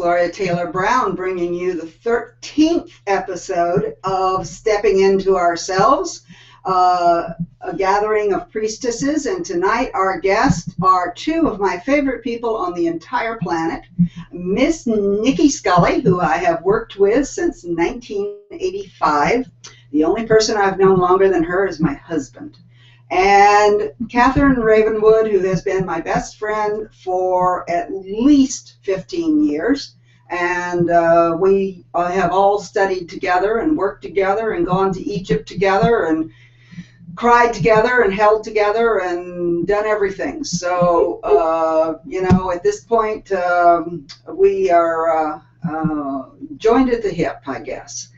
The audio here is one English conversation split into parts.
Gloria Taylor Brown, bringing you the 13th episode of Stepping Into Ourselves, a gathering of priestesses. And tonight our guests are two of my favorite people on the entire planet, Miss Nicki Scully, who I have worked with since 1985. The only person I've known longer than her is my husband. And Kathryn Ravenwood, who has been my best friend for at least 15 years. And we have all studied together and worked together and gone to Egypt together and cried together and held together and done everything. So, you know, at this point, we are joined at the hip, I guess.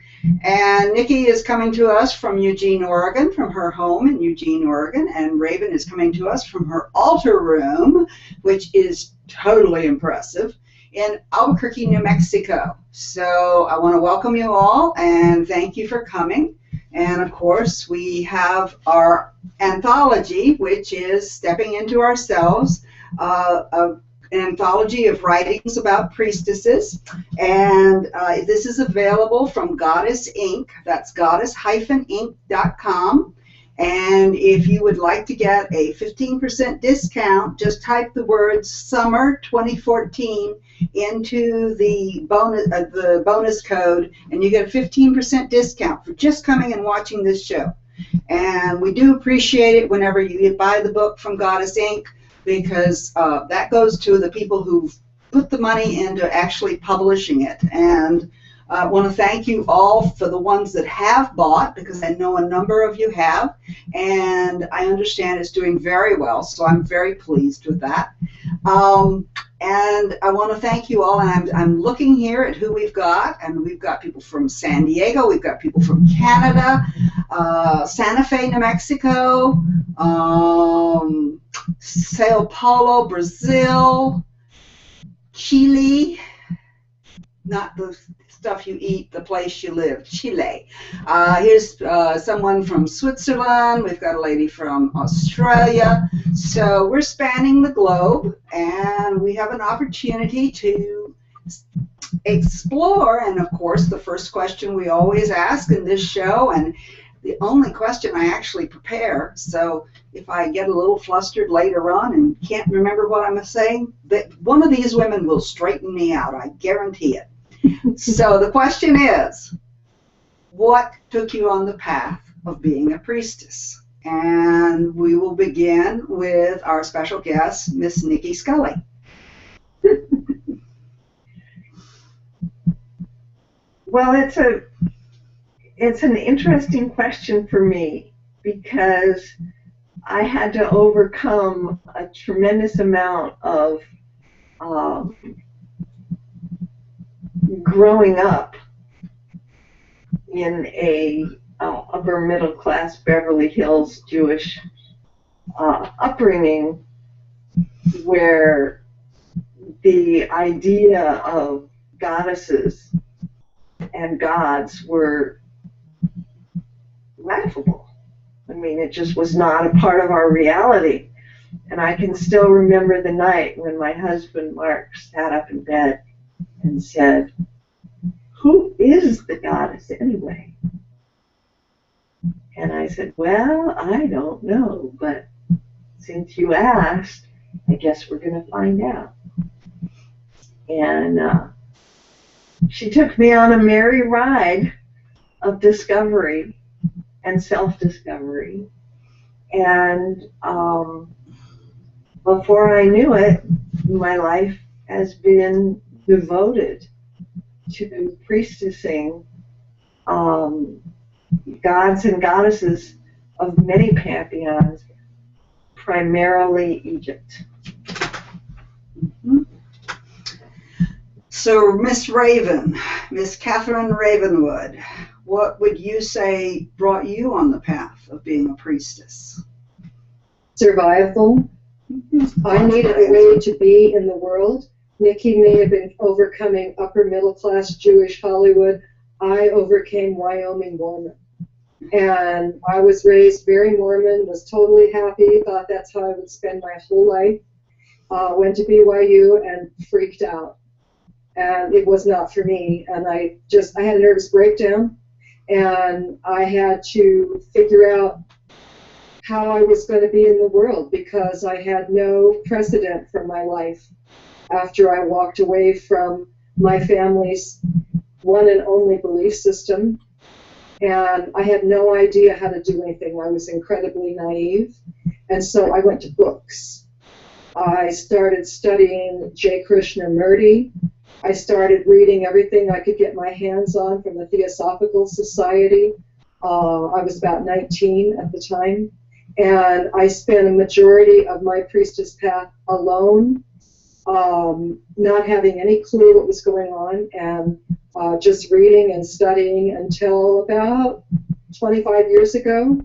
And Nicki is coming to us from Eugene, Oregon, from her home in Eugene, Oregon, and Raven is coming to us from her altar room, which is totally impressive, in Albuquerque, New Mexico. So I want to welcome you all and thank you for coming. And of course, we have our anthology, which is Stepping Into Ourselves, an anthology of writings about priestesses, and this is available from Goddess Inc. That's goddess-inc.com. And if you would like to get a 15% discount, just type the words Summer 2014 into the bonus code, and you get a 15% discount for just coming and watching this show. And we do appreciate it whenever you buy the book from Goddess Inc., because that goes to the people who've put the money into actually publishing it. And I want to thank you all for the ones that have bought, because I know a number of you have, and I understand it's doing very well, so I'm very pleased with that. And I want to thank you all, and I'm looking here at who we've got, and we've got people from San Diego, we've got people from Canada, Santa Fe, New Mexico, Sao Paulo, Brazil, Chile, not the stuff you eat, the place you live, Chile. Here's someone from Switzerland. We've got a lady from Australia. So we're spanning the globe, and we have an opportunity to explore. And of course, the first question we always ask in this show, and the only question I actually prepare, so if I get a little flustered later on and can't remember what I'm saying, one of these women will straighten me out, I guarantee it. So the question is, what took you on the path of being a priestess? And we will begin with our special guest, Miss Nicki Scully. Well, it's an interesting question for me, because I had to overcome a tremendous amount of growing up in a upper middle class Beverly Hills Jewish upbringing, where the idea of goddesses and gods were laughable. I mean, it just was not a part of our reality. And I can still remember the night when my husband Mark sat up in bed and said, "Who is the goddess anyway?" And I said, "Well, I don't know, but since you asked, I guess we're going to find out." And she took me on a merry ride of discovery and self-discovery. And before I knew it, my life has been devoted to priestessing gods and goddesses of many pantheons, primarily Egypt. Mm-hmm. So, Miss Kathryn Ravenwood, what would you say brought you on the path of being a priestess? Survival. I needed a way to be in the world. Nicki may have been overcoming upper middle class Jewish Hollywood. I overcame Wyoming Mormon. And I was raised very Mormon, was totally happy, thought that's how I would spend my whole life. Went to BYU and freaked out. and it was not for me. And I had a nervous breakdown, and I had to figure out how I was going to be in the world, because I had no precedent for my life after I walked away from my family's one and only belief system. And I had no idea how to do anything. I was incredibly naive. And so I went to books. I started studying J. Krishnamurti. I started reading everything I could get my hands on from the Theosophical Society. I was about 19 at the time. And I spent a majority of my priestess path alone, not having any clue what was going on, and just reading and studying until about 25 years ago,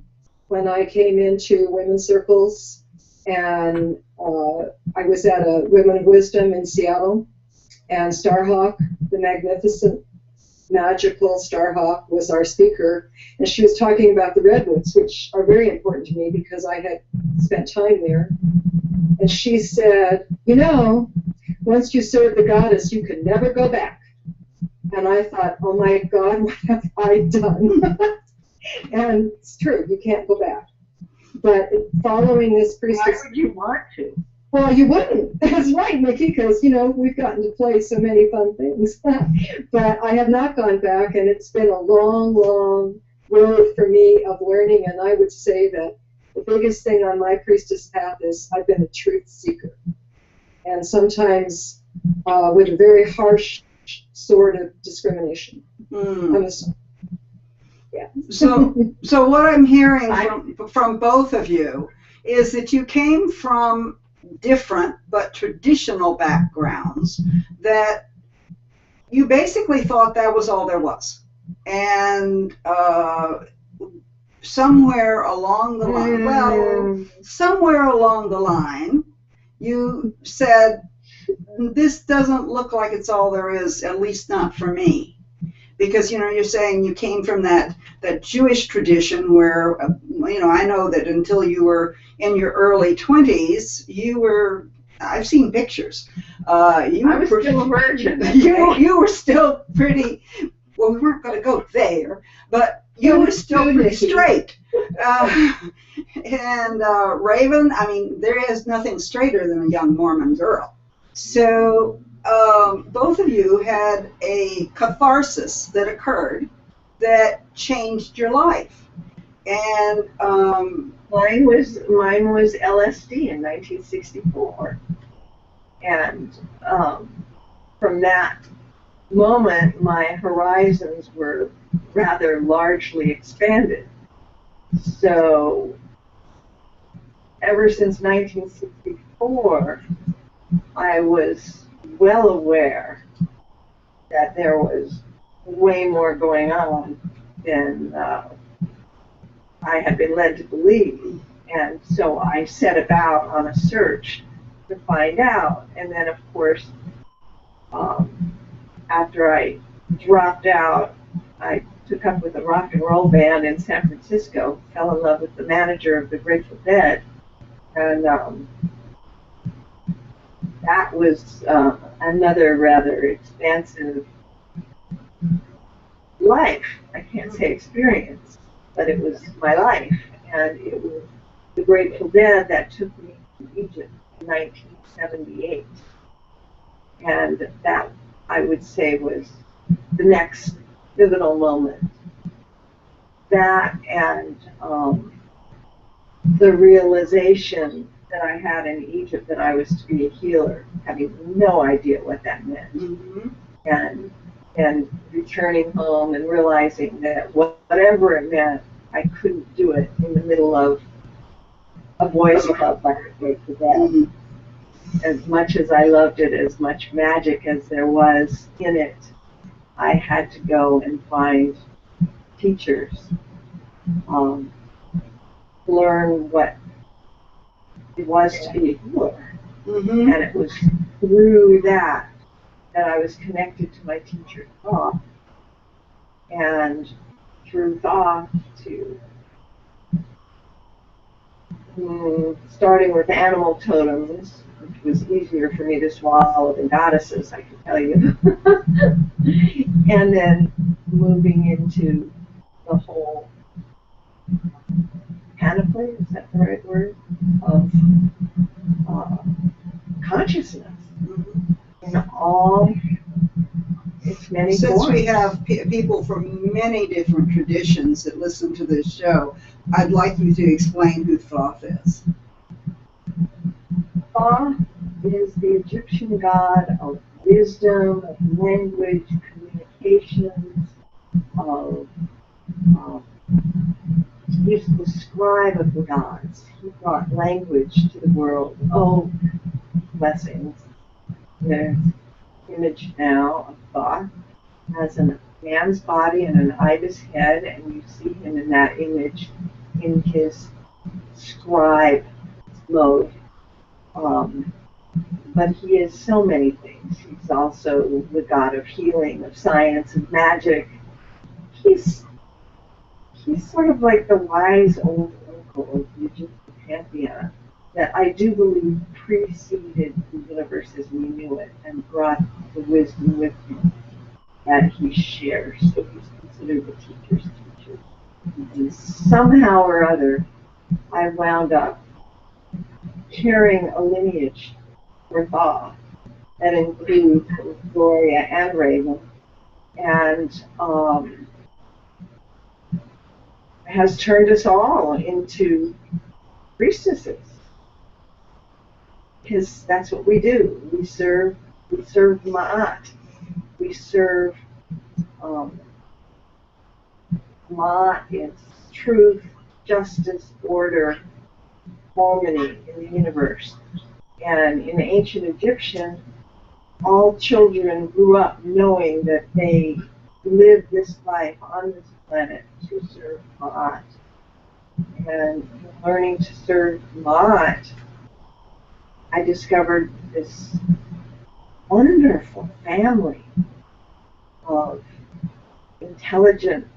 when I came into women's circles, and I was at a Women of Wisdom in Seattle, and Starhawk, the magnificent, magical Starhawk, was our speaker, and she was talking about the redwoods, which are very important to me because I had spent time there. And she said, you know, once you serve the goddess, you can never go back. And I thought, oh my God, what have I done? And it's true, you can't go back. But following this priestess... Why would you want to? Well, you wouldn't. That's right, Nicki, because, you know, we've gotten to play so many fun things. But I have not gone back, and it's been a long, long road for me of learning, and I would say that the biggest thing on my priestess path is I've been a truth seeker. And sometimes with a very harsh sort of discrimination. Yeah. So what I'm hearing from both of you is that you came from different but traditional backgrounds, that you basically thought that was all there was. And somewhere along the line, you said, this doesn't look like it's all there is, at least not for me. Because, you know, you're saying you came from that Jewish tradition where, you know, I know that until you were in your early 20s, you were, I've seen pictures. I was still a virgin. You were still pretty, well, we weren't going to go there, but you were still pretty straight. And Raven, I mean, there is nothing straighter than a young Mormon girl. So both of you had a catharsis that occurred that changed your life. And mine was LSD in 1964. And from that moment, my horizons were rather largely expanded. So ever since 1964, I was well aware that there was way more going on than I had been led to believe. And so I set about on a search to find out. And then, of course, after I dropped out, I took up with a rock and roll band in San Francisco, fell in love with the manager of the Grateful Dead, and that was another rather expansive life. I can't say experience, but it was my life. And it was the Grateful Dead that took me to Egypt in 1978. And that, I would say, was the next pivotal moment. That and the realization that I had in Egypt that I was to be a healer, having no idea what that meant. Mm-hmm. And returning home and realizing that whatever it meant, I couldn't do it in the middle of a boys' club like the Grateful Dead. Mm-hmm. As much as I loved it, as much magic as there was in it, I had to go and find teachers, learn what it was to be a healer. Mm-hmm. And it was through that I was connected to my teacher, Thoth, and through Thoth to starting with animal totems It was easier for me to swallow than goddesses, I can tell you. And then moving into the whole panoply, is that the right word, of consciousness in all its many Since forms. we have people from many different traditions that listen to this show, I'd like you to explain who Thoth is. Thoth is the Egyptian god of wisdom, of language, communications, of he's the scribe of the gods. He brought language to the world. Oh, blessings. There's an image now of Thoth. He has a man's body and an ibis head, and you see him in that image in his scribe mode. But he is so many things. He's also the god of healing, of science, of magic. He's sort of like the wise old uncle of the Egyptian pantheon that I do believe preceded the universe as we knew it and brought the wisdom with him that he shares. So he's considered the teacher's teacher. And somehow or other, I wound up carrying a lineage for Thoth that includes Gloria and Raven, and has turned us all into priestesses. Because that's what we do. We serve Ma'at. We serve Ma'at is truth, justice, order, harmony in the universe. And in ancient Egyptian, all children grew up knowing that they lived this life on this planet to serve Ma'at. And learning to serve Ma'at, I discovered this wonderful family of intelligent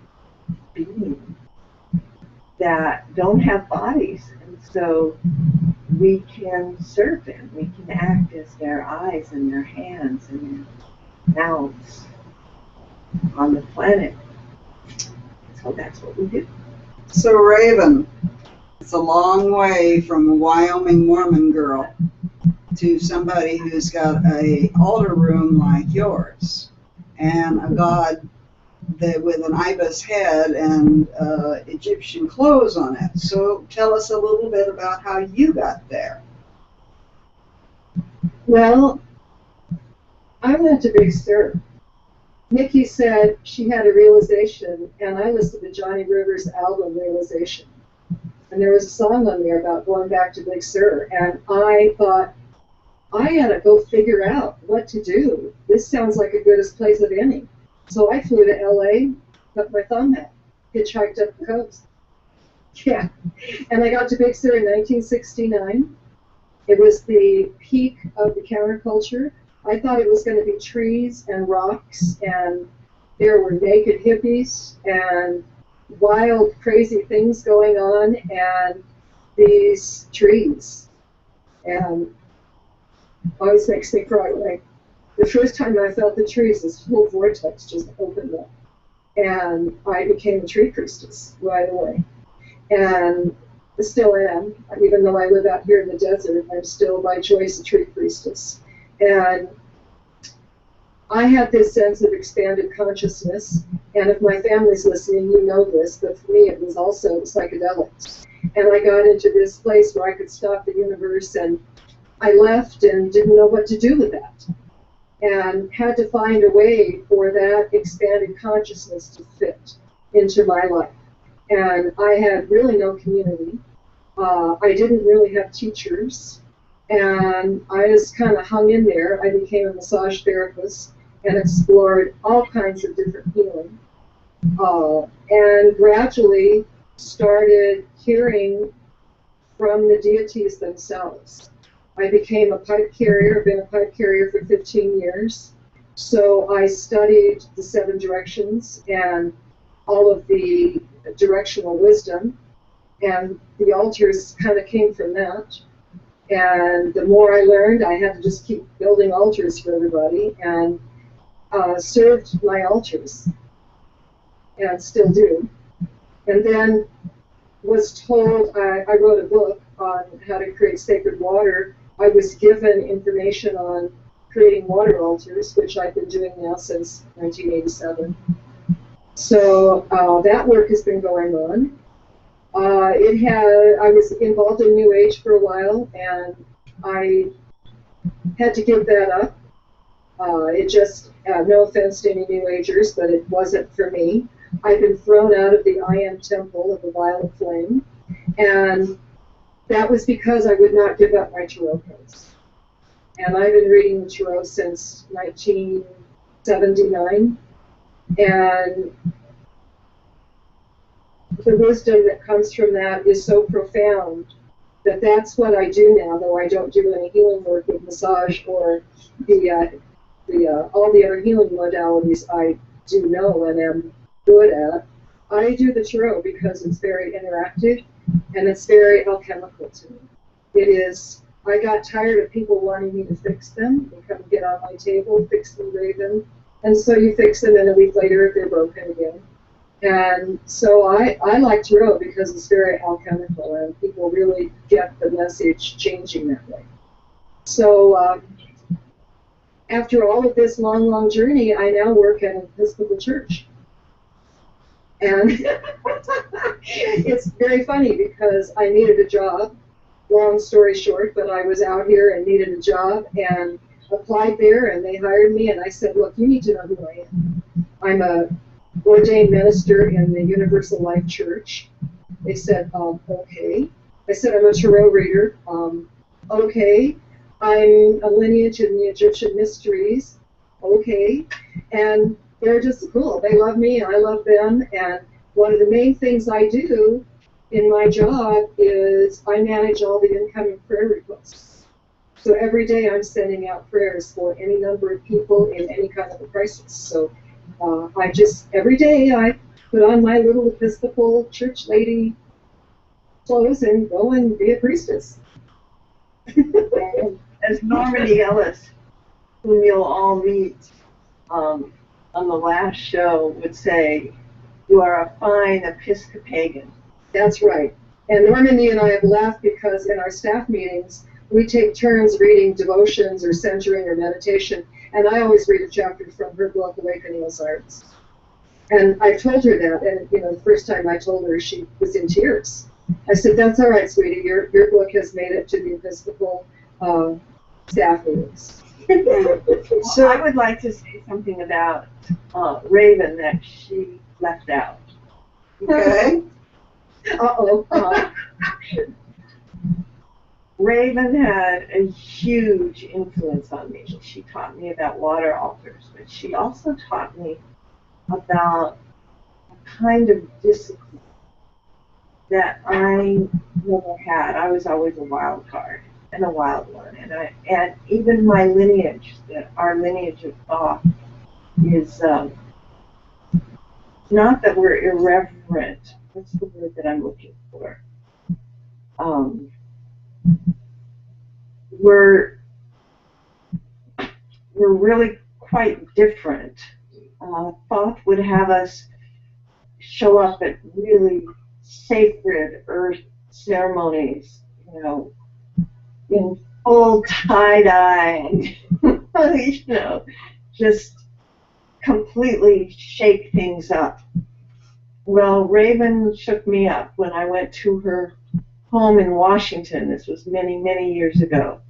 beings that don't have bodies, and so we can serve them. We can act as their eyes and their hands and their mouths on the planet. So that's what we do. So Raven, it's a long way from a Wyoming Mormon girl to somebody who's got a altar room like yours and a god that with an ibis head and Egyptian clothes on it. So tell us a little bit about how you got there. Well, I went to Big Sur. Nicki said she had a realization, and I listened to Johnny Rivers' album Realization. And there was a song on there about going back to Big Sur, and I thought, I gotta go figure out what to do. This sounds like a good place of any. So I flew to LA, put my thumb out, hitchhiked up the coast. Yeah, and I got to Big Sur in 1969. It was the peak of the counterculture. I thought it was going to be trees and rocks, and there were naked hippies and wild, crazy things going on, and these trees. And always makes me cry. Like the first time I felt the trees, this whole vortex just opened up, and I became a tree priestess right away. And I still am, even though I live out here in the desert. I'm still by choice a tree priestess. And I had this sense of expanded consciousness, and if my family's listening, you know this, but for me it was also psychedelics. And I got into this place where I could stop the universe, and I left and didn't know what to do with that, and had to find a way for that expanded consciousness to fit into my life. And I had really no community. I didn't really have teachers, and I just kind of hung in there. I became a massage therapist and explored all kinds of different healing, and gradually started hearing from the deities themselves. I became a pipe carrier. I've been a pipe carrier for 15 years. So I studied the 7 directions and all of the directional wisdom, and the altars kind of came from that. And the more I learned, I had to just keep building altars for everybody, and served my altars, and still do. And then was told, I wrote a book on how to create sacred water. I was given information on creating water altars, which I've been doing now since 1987. So that work has been going on. I was involved in New Age for a while, and I had to give that up. It just, no offense to any New Agers, but it wasn't for me. I've been thrown out of the I Am Temple of the Violet Flame, and that was because I would not give up my tarot cards. And I've been reading the tarot since 1979, and the wisdom that comes from that is so profound that that's what I do now, though I don't do any healing work with massage or all the other healing modalities I do know and am good at. I do the tarot because it's very interactive and it's very alchemical to me. It is. I got tired of people wanting me to fix them. They come get on my table, fix them, Raven, and so you fix them, and a week later they're broken again. And so I like tarot because it's very alchemical, and people really get the message changing that way. So after all of this long, long journey, I now work at an Episcopal church. And it's very funny because I needed a job, long story short, but I was out here and needed a job and applied there, and they hired me, and I said, look, you need to know who I am. I'm a ordained minister in the Universal Life Church. They said, okay. I said, I'm a tarot reader. Okay. I'm a lineage in the Egyptian mysteries. Okay. And they're just cool. They love me, and I love them. And one of the main things I do in my job is I manage all the incoming prayer requests. So every day I'm sending out prayers for any number of people in any kind of a crisis. So every day I put on my little Episcopal church lady clothes and go and be a priestess. As Normandi Ellis, whom you'll all meet on the last show, would say, you are a fine Episcopagan. That's right. And Normandi and I have laughed because in our staff meetings, we take turns reading devotions or centering or meditation, and I always read a chapter from her book, Awakening Osiris. And I told her that, and the first time I told her, she was in tears. I said, that's all right, sweetie, your book has made it to the Episcopal staff meetings. So I would like to say something about Raven that she left out. Okay. Uh-oh. Raven had a huge influence on me. She taught me about water altars, but she also taught me about a kind of discipline that I never had. I was always a wild card and a wild one, and even my lineage, our lineage of Thoth, is not that we're irreverent. What's the word that I'm looking for? We're really quite different. Thoth would have us show up at really sacred earth ceremonies, in full tie-dye, just completely shake things up. Well, Raven shook me up when I went to her home in Washington. This was many, many years ago.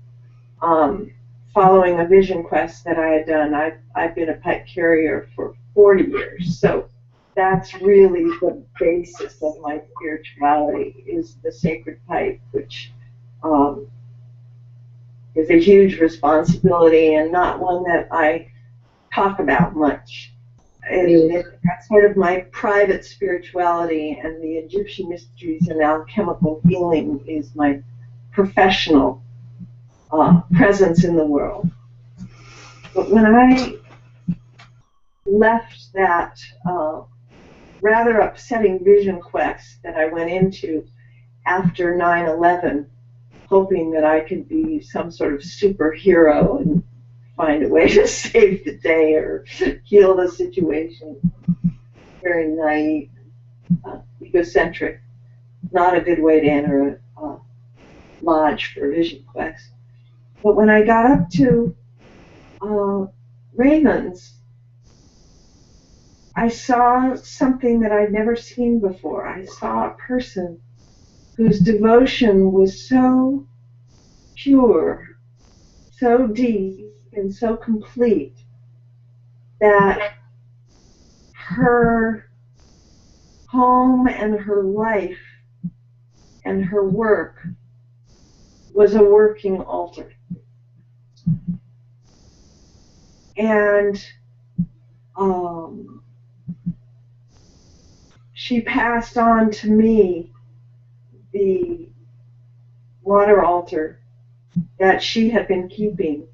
Following a vision quest that I had done, I've been a pipe carrier for 40 years. So that's really the basis of my spirituality, is the sacred pipe, which is a huge responsibility and not one that I talk about much. That's sort of my private spirituality, and the Egyptian mysteries and alchemical healing is my professional presence in the world. But when I left that rather upsetting vision quest that I went into after 9/11, hoping that I could be some sort of superhero and find a way to save the day or heal the situation. Very naive, egocentric, not a good way to enter a lodge for a vision quest. But when I got up to Raymond's, I saw something that I'd never seen before. I saw a person whose devotion was so pure, so deep, and so complete that her home and her life and her work was a working altar. And she passed on to me the water altar that she had been keeping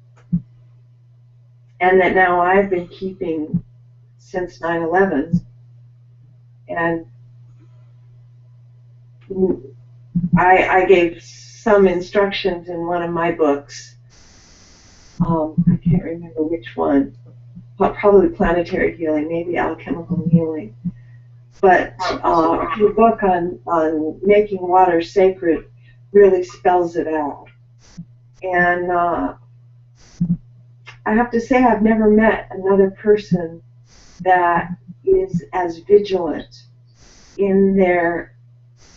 and that now I've been keeping since 9/11. And I gave some instructions in one of my books. I can't remember which one, but probably Planetary Healing, maybe Alchemical Healing. But her book on making water sacred really spells it out. And I have to say I've never met another person that is as vigilant in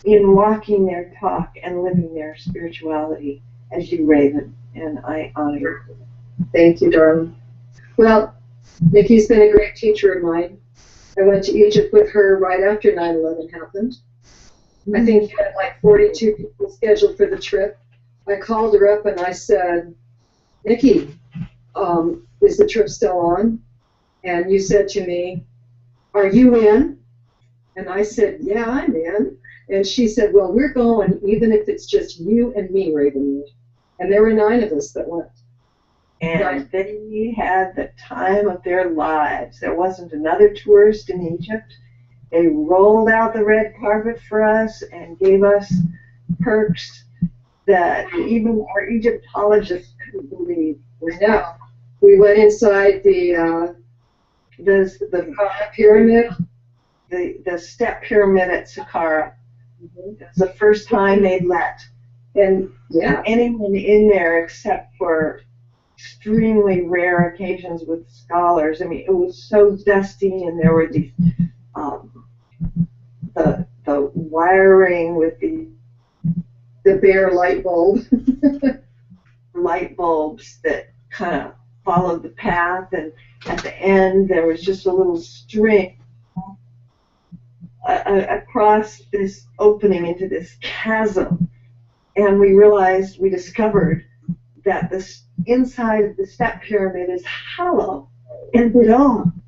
walking their talk and living their spirituality as you, Raven, and I honor you. Thank you, darling. Well, Nicki's been a great teacher of mine. I went to Egypt with her right after 9/11 happened. I think you had like 42 people scheduled for the trip. I called her up and I said, Nicki, is the trip still on? And you said to me, are you in? And I said, yeah, I'm in. And she said, well, we're going even if it's just you and me, Ravenwood. And there were 9 of us that went. And they had the time of their lives. There wasn't another tourist in Egypt. They rolled out the red carpet for us and gave us perks that even our Egyptologists couldn't believe. I know. We went inside the pyramid. The step pyramid at Saqqara. It was the first time they'd let anyone in there except for extremely rare occasions with scholars. I mean, it was so dusty, and there were these the wiring with the bare light bulb, light bulbs that kind of followed the path, and at the end there was just a little string across this opening into this chasm, and we discovered that the inside of the step pyramid is hollow and dome.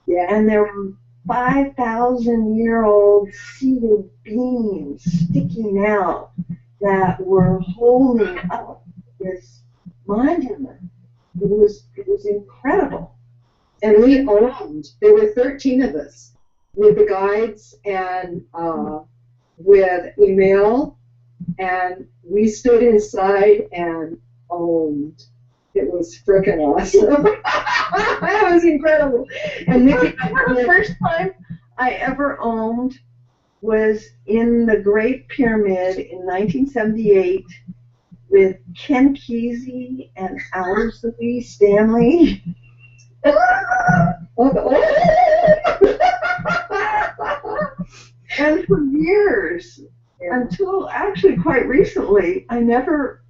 Yeah. And there were 5,000-year-old seated beams sticking out that were holding up this monument. It was incredible. And we owned. There were 13 of us with the guides and with Emil, and we stood inside and owned. It was frickin' awesome. That was incredible. And Nicki, the first time I ever owned was in the Great Pyramid in 1978 with Ken Kesey and Alice Louise Stanley. And for years, until actually quite recently, I never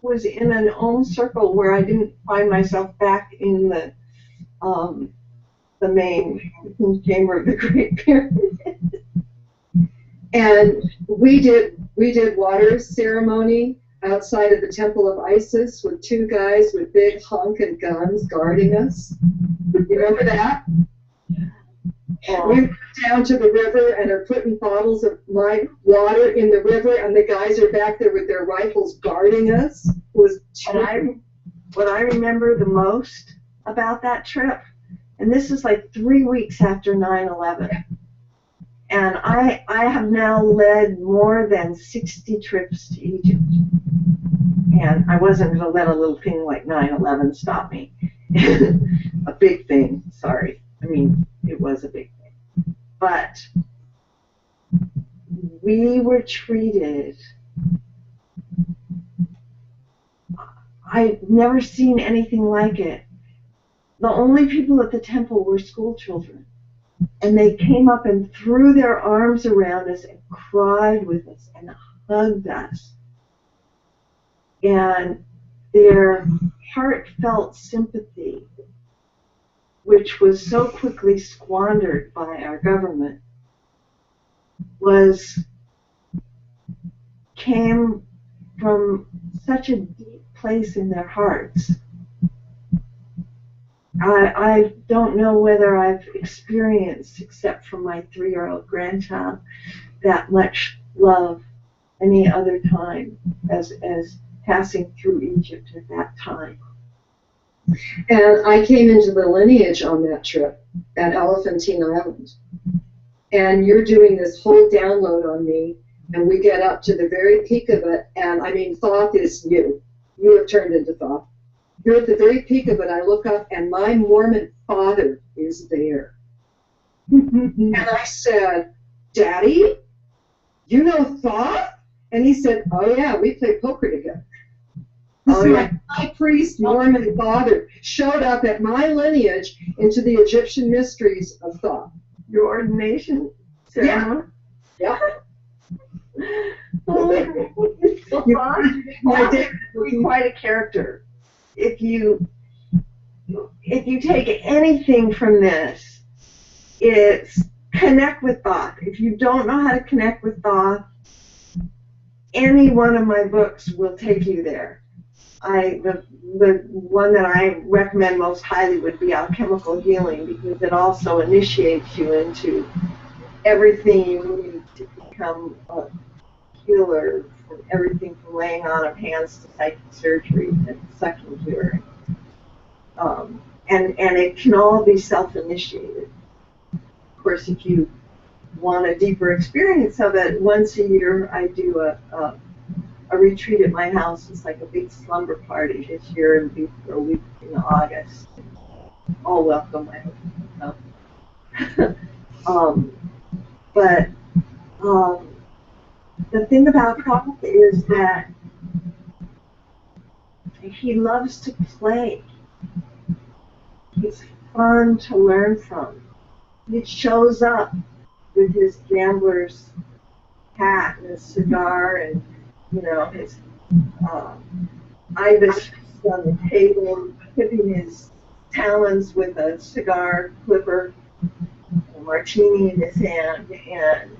was in an own circle where I didn't find myself back in the main chamber of the Great Pyramid. And we did water ceremony outside of the Temple of Isis with 2 guys with big honking guns guarding us. You remember that? We went down to the river and are putting bottles of my water in the river, and the guys are back there with their rifles guarding us. It was what I remember the most about that trip, and this is like 3 weeks after 9/11, and I have now led more than 60 trips to Egypt. And I wasn't going to let a little thing like 9/11 stop me. A big thing, sorry. I mean, it was a big thing. But we were treated, I've never seen anything like it. The only people at the temple were school children. And they came up and threw their arms around us and cried with us and hugged us. And their heartfelt sympathy, which was so quickly squandered by our government, came from such a deep place in their hearts. I don't know whether I've experienced, except for my 3-year-old grandchild, that much love any other time as passing through Egypt at that time. And I came into the lineage on that trip at Elephantine Island. And you're doing this whole download on me, and we get up to the very peak of it, and I mean, Thoth is you. You have turned into Thoth. You're at the very peak of it. I look up, and my Mormon father is there. And I said, Daddy, you know Thoth? And he said, oh yeah, we play poker together. This my high priest Mormon father showed up at my lineage into the Egyptian mysteries of Thoth. Your ordination ceremony? Yeah. Oh, Thoth is quite a character. If you take anything from this, it's connect with Thoth. If you don't know how to connect with Thoth, any one of my books will take you there. The one that I recommend most highly would be Alchemical Healing, because it also initiates you into everything you need to become a healer, from everything from laying on of hands to psychic surgery and sucking cure. And it can all be self-initiated. Of course, if you want a deeper experience of it, once a year I do a retreat at my house. It's like a big slumber party. This year it'll be for a week in August. All welcome, I hope. But the thing about Thoth is that he loves to play. He's fun to learn from. He shows up with his gambler's hat and his cigar and, you know, his ibis on the table, tipping his talons with a cigar clipper, a martini in his hand, and,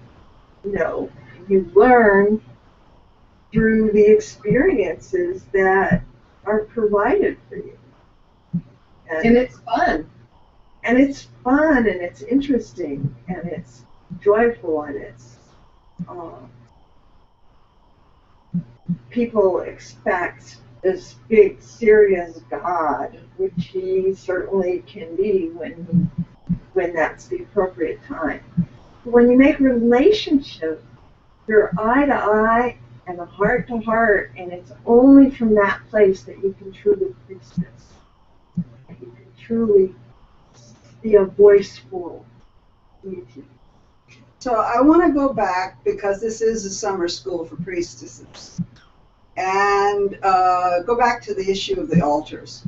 you know, you learn through the experiences that are provided for you. And it's fun. And it's fun, and it's interesting, and it's joyful, and it's people expect this big, serious God, which he certainly can be when that's the appropriate time. But when you make a relationship, you're eye to eye and heart to heart, and it's only from that place that you can truly priestess. You can truly be a voiceful deity. So I want to go back, because this is a summer school for priestesses, and go back to the issue of the altars,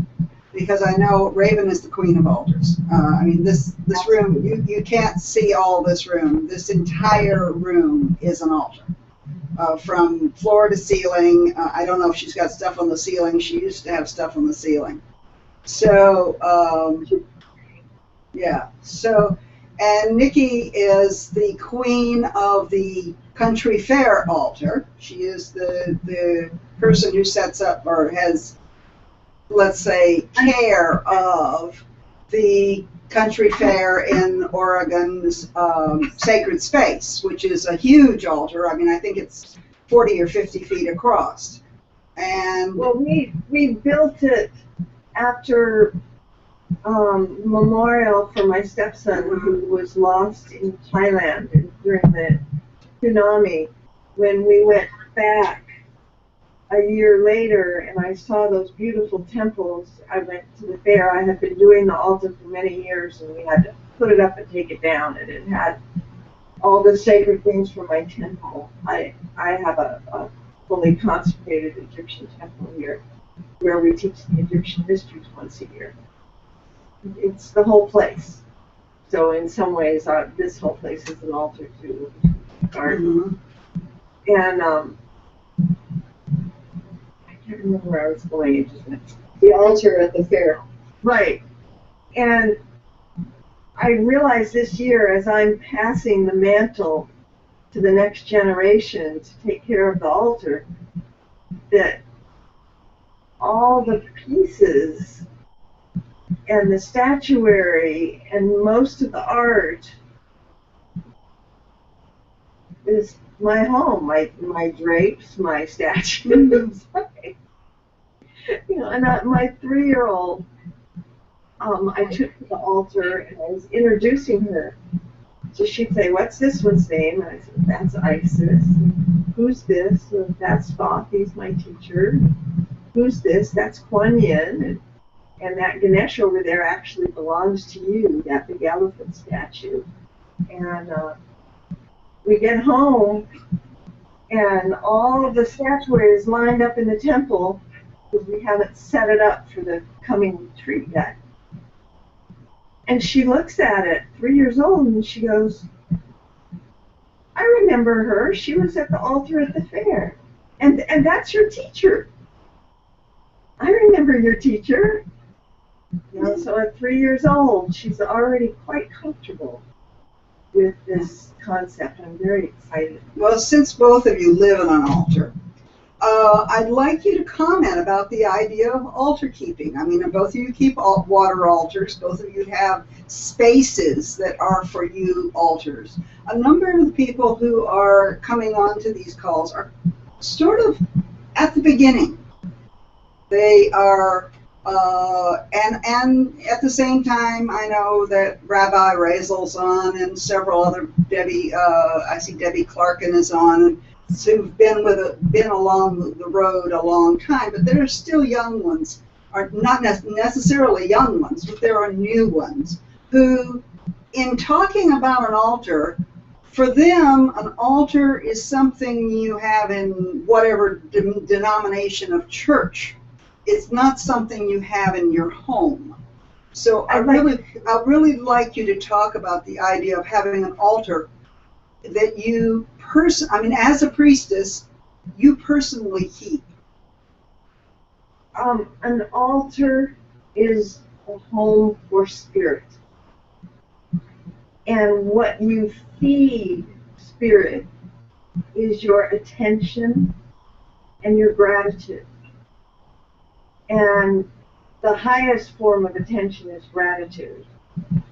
because I know Raven is the queen of altars. I mean, this room, you can't see all this room. This entire room is an altar, from floor to ceiling. I don't know if she's got stuff on the ceiling. She used to have stuff on the ceiling. So, yeah. So, and Nicki is the queen of the country fair altar. She is the person who sets up, or has, let's say, care of the country fair in Oregon's sacred space, which is a huge altar. I mean, I think it's 40 or 50 feet across. And well, we built it after memorial for my stepson, who was lost in Thailand during the tsunami. When we went back a year later and I saw those beautiful temples, I went to the fair. I had been doing the altar for many years, and we had to put it up and take it down, and it had all the sacred things from my temple. I have a fully consecrated Egyptian temple here where we teach the Egyptian mysteries once a year. It's the whole place. So in some ways, this whole place is an altar to the garden. And I can't remember where I was going. It just went. The altar at the fair. Right. And I realized this year, as I'm passing the mantle to the next generation to take care of the altar, that all the pieces and the statuary and most of the art is my home, my drapes, my statues, you know, and my 3-year-old, I took to the altar and I was introducing her. So she'd say, "What's this one's name?" And I said, "That's Isis." And, "Who's this?" And, "That's Thoth, he's my teacher." "Who's this?" "That's Kuan Yin." And that Ganesh over there actually belongs to you, that big elephant statue. And we get home, and all of the statuary is lined up in the temple because we haven't set it up for the coming tree yet. And she looks at it, 3 years old, and she goes, "I remember her. She was at the altar at the fair. And that's your teacher. I remember your teacher." You know, so at 3 years old, she's already quite comfortable with this concept. I'm very excited. Well, since both of you live in an altar, I'd like you to comment about the idea of altar keeping. I mean, both of you keep water altars. Both of you have spaces that are for you altars. A number of the people who are coming on to these calls are sort of at the beginning. They are, and at the same time, I know that Rabbi Razel's on and several other, I see Debbie Clarkin is on, who've been along the road a long time, but there are still young ones, or not necessarily young ones, but there are new ones who, in talking about an altar, for them, an altar is something you have in whatever denomination of church. It's not something you have in your home. So I'd really like you to talk about the idea of having an altar that you as a priestess, you personally keep. An altar is a home for spirit. And what you feed spirit is your attention and your gratitude. And the highest form of attention is gratitude. It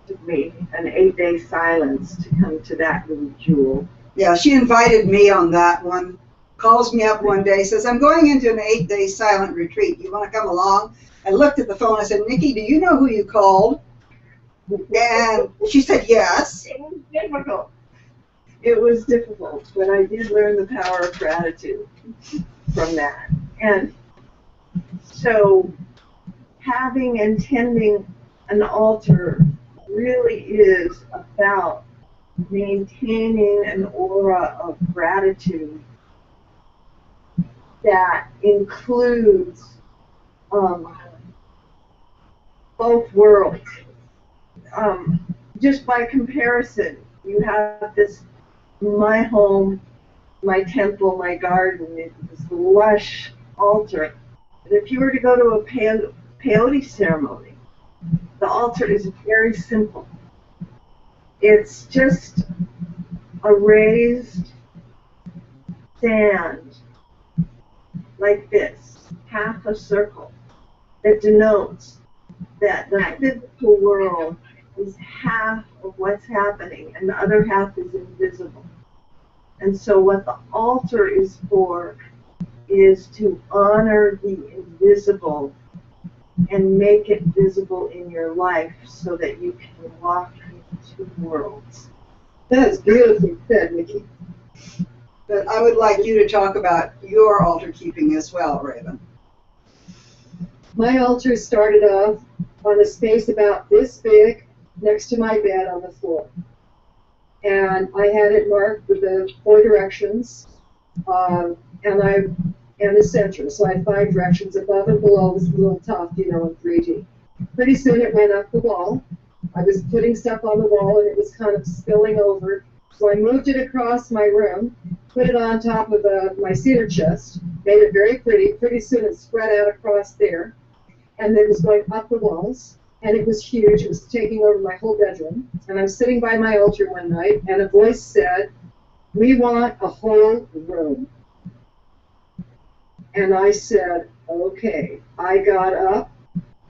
took me an 8-day silence to come to that little jewel. Yeah, she invited me on that one. Calls me up one day, says, "I'm going into an 8-day silent retreat. You want to come along?" I looked at the phone. I said, "Nicki, do you know who you called?" And she said, "Yes." It was difficult. It was difficult, but I did learn the power of gratitude from that. And so having and tending an altar really is about maintaining an aura of gratitude that includes both worlds. Just by comparison, you have my home, my temple, my garden, this lush altar. And if you were to go to a peyote ceremony, the altar is very simple. It's just a raised stand like this, half a circle, that denotes that the physical world is half of what's happening and the other half is invisible. And so what the altar is for is to honor the invisible and make it visible in your life so that you can walk into worlds. That is beautifully said, Nicki. But I would like you to talk about your altar keeping as well, Raven. My altar started off on a space about this big next to my bed on the floor. And I had it marked with the 4 directions, and the center. So I had 5 directions above and below this little tuft, in 3D. Pretty soon it went up the wall. I was putting stuff on the wall and it was kind of spilling over. So I moved it across my room, put it on top of my cedar chest, made it very pretty. Pretty soon it spread out across there. And it was going up the walls. And it was huge. It was taking over my whole bedroom. And I was sitting by my altar one night, and a voice said, "We want a whole room." And I said, okay. I got up.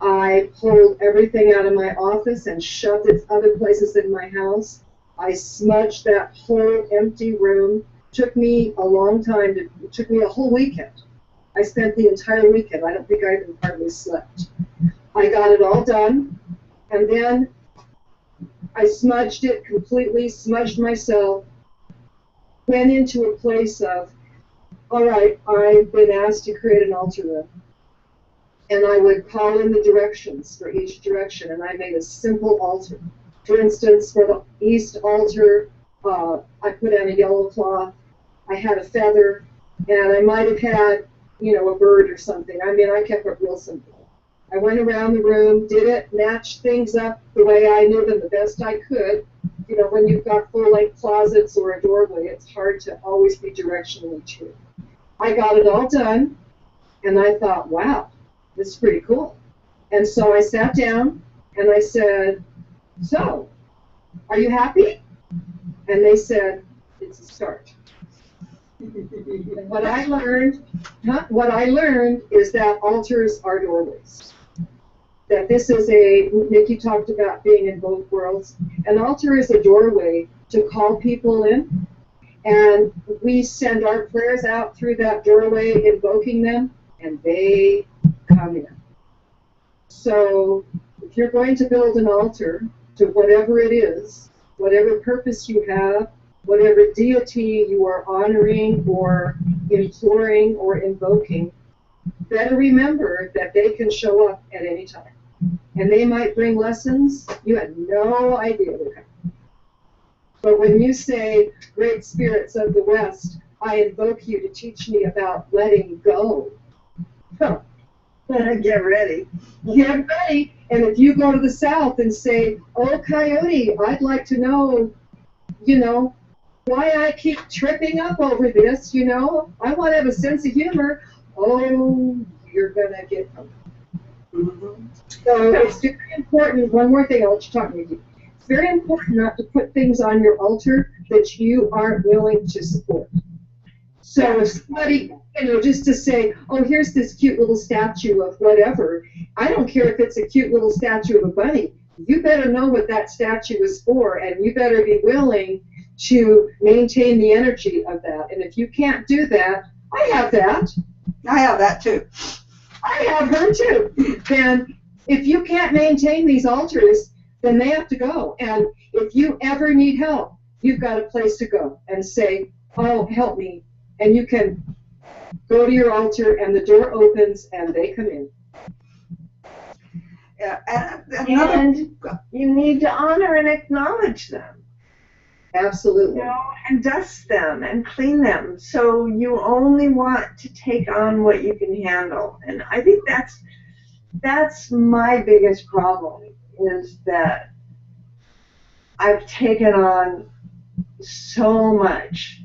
I pulled everything out of my office and shoved it other places in my house. I smudged that whole empty room. Took me a long time. It took me a whole weekend. I spent the entire weekend. I don't think I even hardly slept. I got it all done, and then I smudged it completely, smudged myself, went into a place of, all right, I've been asked to create an altar room. And I would call in the directions for each direction, and I made a simple altar. For instance, for the east altar, I put on a yellow cloth, I had a feather, and I might have had, a bird or something. I mean, I kept it real simple. I went around the room, did it, matched things up the way I knew them the best I could. When you've got full-length closets or a doorway, it's hard to always be directionally true. I got it all done, and I thought, wow, this is pretty cool. And so I sat down, and I said, so, are you happy? And they said, it's a start. And what I learned is that altars are doorways. That this is Nicki talked about being in both worlds. An altar is a doorway to call people in, and we send our prayers out through that doorway, invoking them, and they come in. So if you're going to build an altar to whatever it is, whatever purpose you have, whatever deity you are honoring or imploring or invoking, better remember that they can show up at any time. And they might bring lessons you had no idea were coming. But when you say, great spirits of the West, I invoke you to teach me about letting go, Get ready. Get ready. And if you go to the South and say, oh, Coyote, I'd like to know, why I keep tripping up over this, I want to have a sense of humor. Oh, you're going to get mm-hmm. So it's very important. One more thing, I'll let you talk, Nicki. It's very important not to put things on your altar that you aren't willing to support. So if somebody, just to say, oh, here's this cute little statue of whatever, I don't care if it's a cute little statue of a bunny. You better know what that statue is for, and you better be willing to maintain the energy of that. And if you can't do that, I have that. I have that too. I have her too. Then if you can't maintain these altars, then they have to go. And if you ever need help, you've got a place to go and say, oh, help me. And you can go to your altar and the door opens and they come in. Yeah, and you need to honor and acknowledge them. Absolutely. And dust them and clean them. So you only want to take on what you can handle. And I think that's my biggest problem, is that I've taken on so much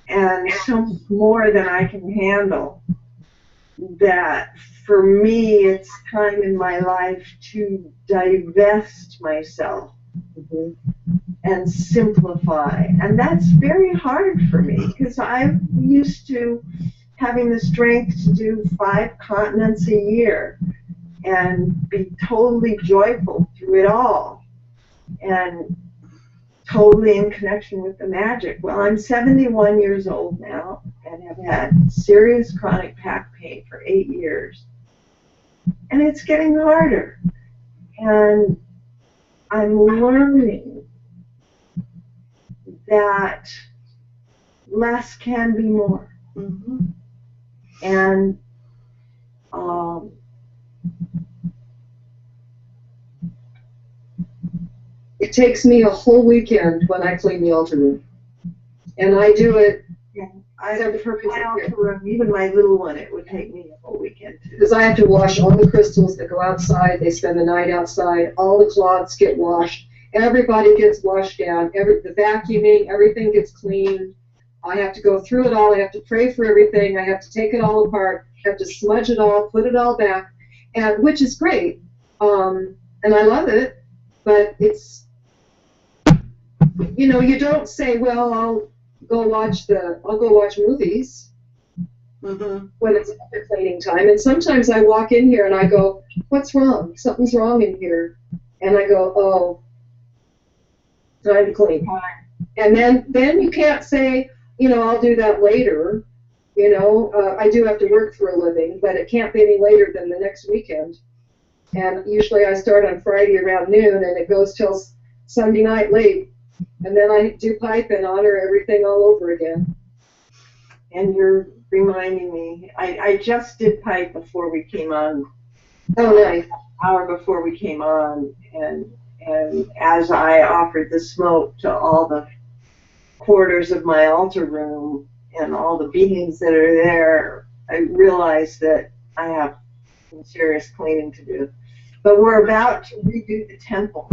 and so much more than I can handle, that for me it's time in my life to divest myself. Mm-hmm. And simplify. And that's very hard for me, because I'm used to having the strength to do 5 continents a year and be totally joyful through it all and totally in connection with the magic. Well, I'm 71 years old now and have had serious chronic back pain for 8 years. And it's getting harder. And I'm learning that less can be more. Mm-hmm. And It takes me a whole weekend when I clean the altar room. And I do it for my altar room, even my little one, it would take me a whole weekend too. because I have to wash all the crystals that go outside. They spend the night outside. All the cloths get washed. Everybody gets washed down. The vacuuming, everything gets cleaned. I have to go through it all. I have to pray for everything. I have to take it all apart. I have to smudge it all, put it all back, and which is great. And I love it, but it's, you know, you don't say, well, I'll go watch movies Mm-hmm. when it's after cleaning time. And sometimes I walk in here and I go, what's wrong? Something's wrong in here. And I go, oh, time to clean. And then you can't say, you know, I'll do that later. You know, I do have to work for a living, but it can't be any later than the next weekend. And usually I start on Friday around noon and it goes till Sunday night late. And then I do pipe and honor everything all over again. And you're reminding me, I just did pipe before we came on. Oh, nice. An hour before we came on, and as I offered the smoke to all the quarters of my altar room and all the beings that are there, I realized that I have some serious cleaning to do. But we're about to redo the temple.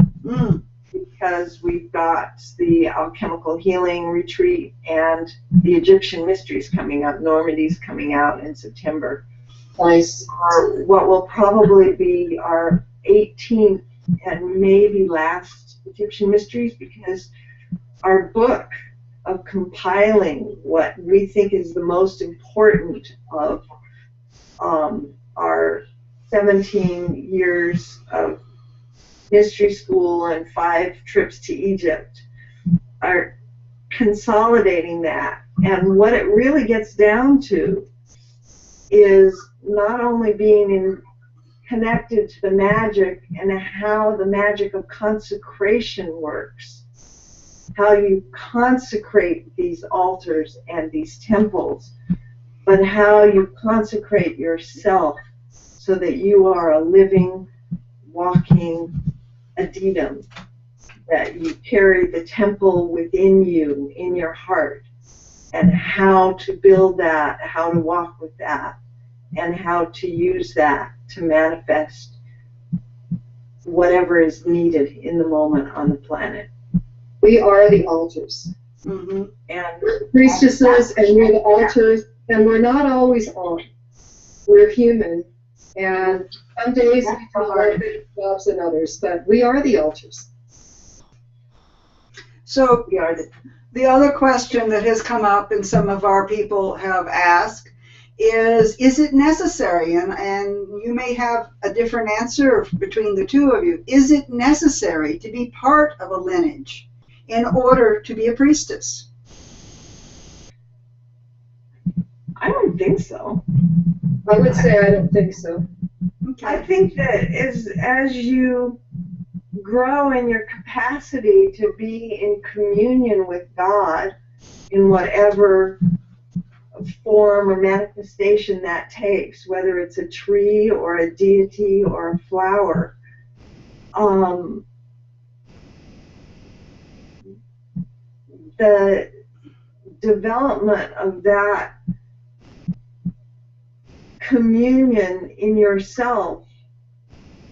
Because we've got the Alchemical Healing retreat and the Egyptian Mysteries coming up. Normandi's coming out in September. Nice. What will probably be our 18th and maybe last Egyptian Mysteries, because our book of compiling what we think is the most important of our 17 years of mystery school and 5 trips to Egypt, are consolidating that. And what it really gets down to is not only being connected to the magic and how the magic of consecration works, how you consecrate these altars and these temples, but how you consecrate yourself so that you are a living, walking addendum, that you carry the temple within you, in your heart, and how to build that, how to walk with that, and how to use that to manifest whatever is needed in the moment on the planet. We are the altars. Mm-hmm. And Priestesses, and we're the altars, and we're not always on. We're human. And some days we do our better jobs than others, but we are the altars. So we are the other question that has come up and some of our people have asked is it necessary? And you may have a different answer between the two of you. Is it necessary to be part of a lineage in order to be a priestess? I don't think so. I would say I don't think so. Okay. I think that as you grow in your capacity to be in communion with God in whatever form or manifestation that takes, whether it's a tree or a deity or a flower, the development of that communion in yourself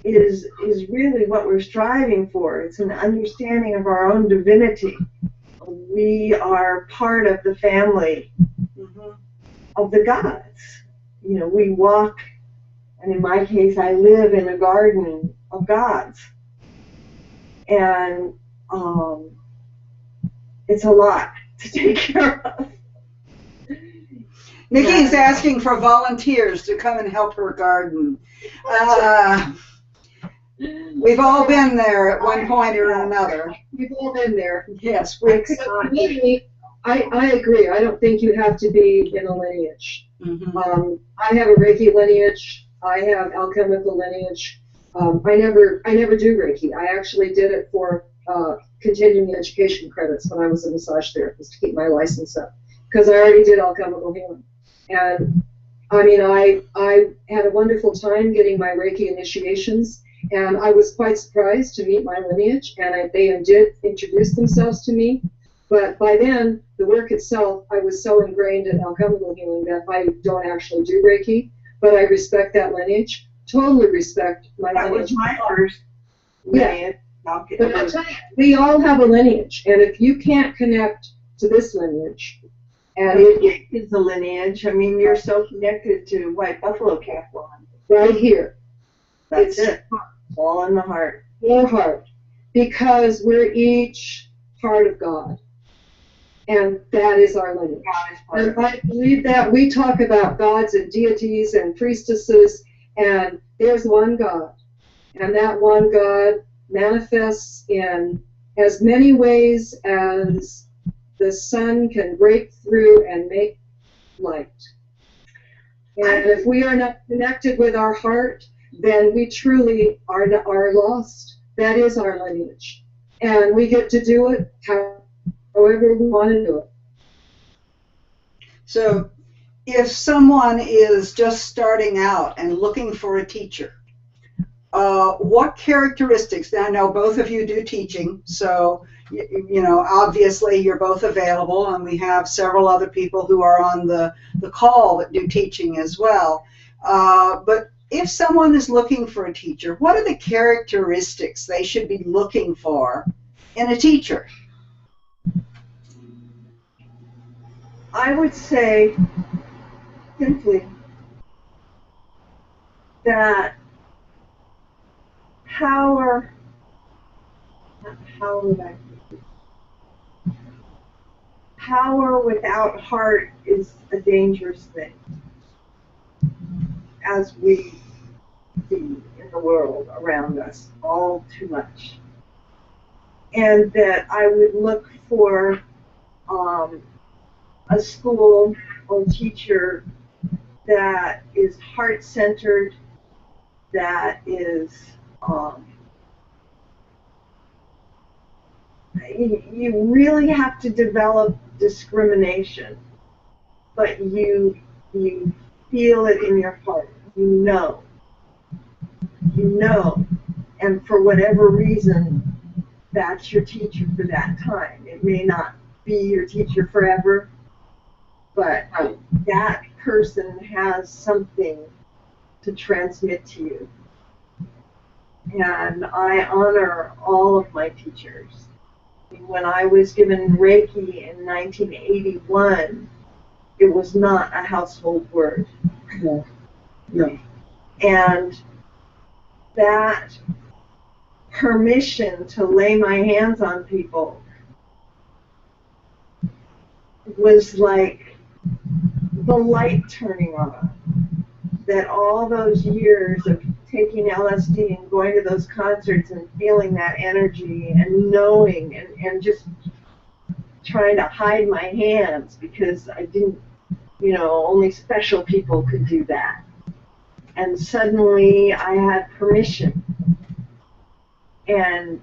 is really what we're striving for. It's an understanding of our own divinity. We are part of the family of the gods. You know, we walk, and in my case, I live in a garden of gods. And it's a lot to take care of. Nicki's asking for volunteers to come and help her garden. We've all been there at one point or another. We've all been there. Yes, I agree. I don't think you have to be in a lineage. Mm-hmm. I have a Reiki lineage. I have alchemical lineage. I never do Reiki. I actually did it for continuing education credits when I was a massage therapist to keep my license up. because I already did alchemical healing. And I mean, I had a wonderful time getting my Reiki initiations, and I was quite surprised to meet my lineage, and they did introduce themselves to me. But by then, the work itself, I was so ingrained in alchemical healing that I don't actually do Reiki, but I respect that lineage, totally respect my lineage. That was my first lineage. But I'll tell you, we all have a lineage, and if you can't connect to this lineage, and it is a lineage. I mean, you're so connected to White Buffalo Calf line. Right here. That's it. All in the heart. Your heart. Because we're each part of God. And that is our lineage. And I believe that we talk about gods and deities and priestesses, and there's one God. And that one God manifests in as many ways as the sun can break through and make light. And if we are not connected with our heart, then we truly are lost. That is our lineage. And we get to do it however we want to do it. So if someone is just starting out and looking for a teacher, what characteristics, now I know both of you do teaching, so you know, obviously you're both available, and we have several other people who are on the call that do teaching as well. But if someone is looking for a teacher, what are the characteristics they should be looking for in a teacher? I would say simply that power without heart is a dangerous thing, as we see in the world around us all too much. And that I would look for a school or teacher that is heart-centered, that is you really have to develop discrimination, but you feel it in your heart. You know, and for whatever reason, that's your teacher for that time. It may not be your teacher forever, but that person has something to transmit to you. And I honor all of my teachers. When I was given Reiki in 1981, it was not a household word. No. And that permission to lay my hands on people was like the light turning on. That all those years of taking LSD and going to those concerts and feeling that energy and knowing and just trying to hide my hands because I didn't, you know, only special people could do that. And suddenly I had permission. And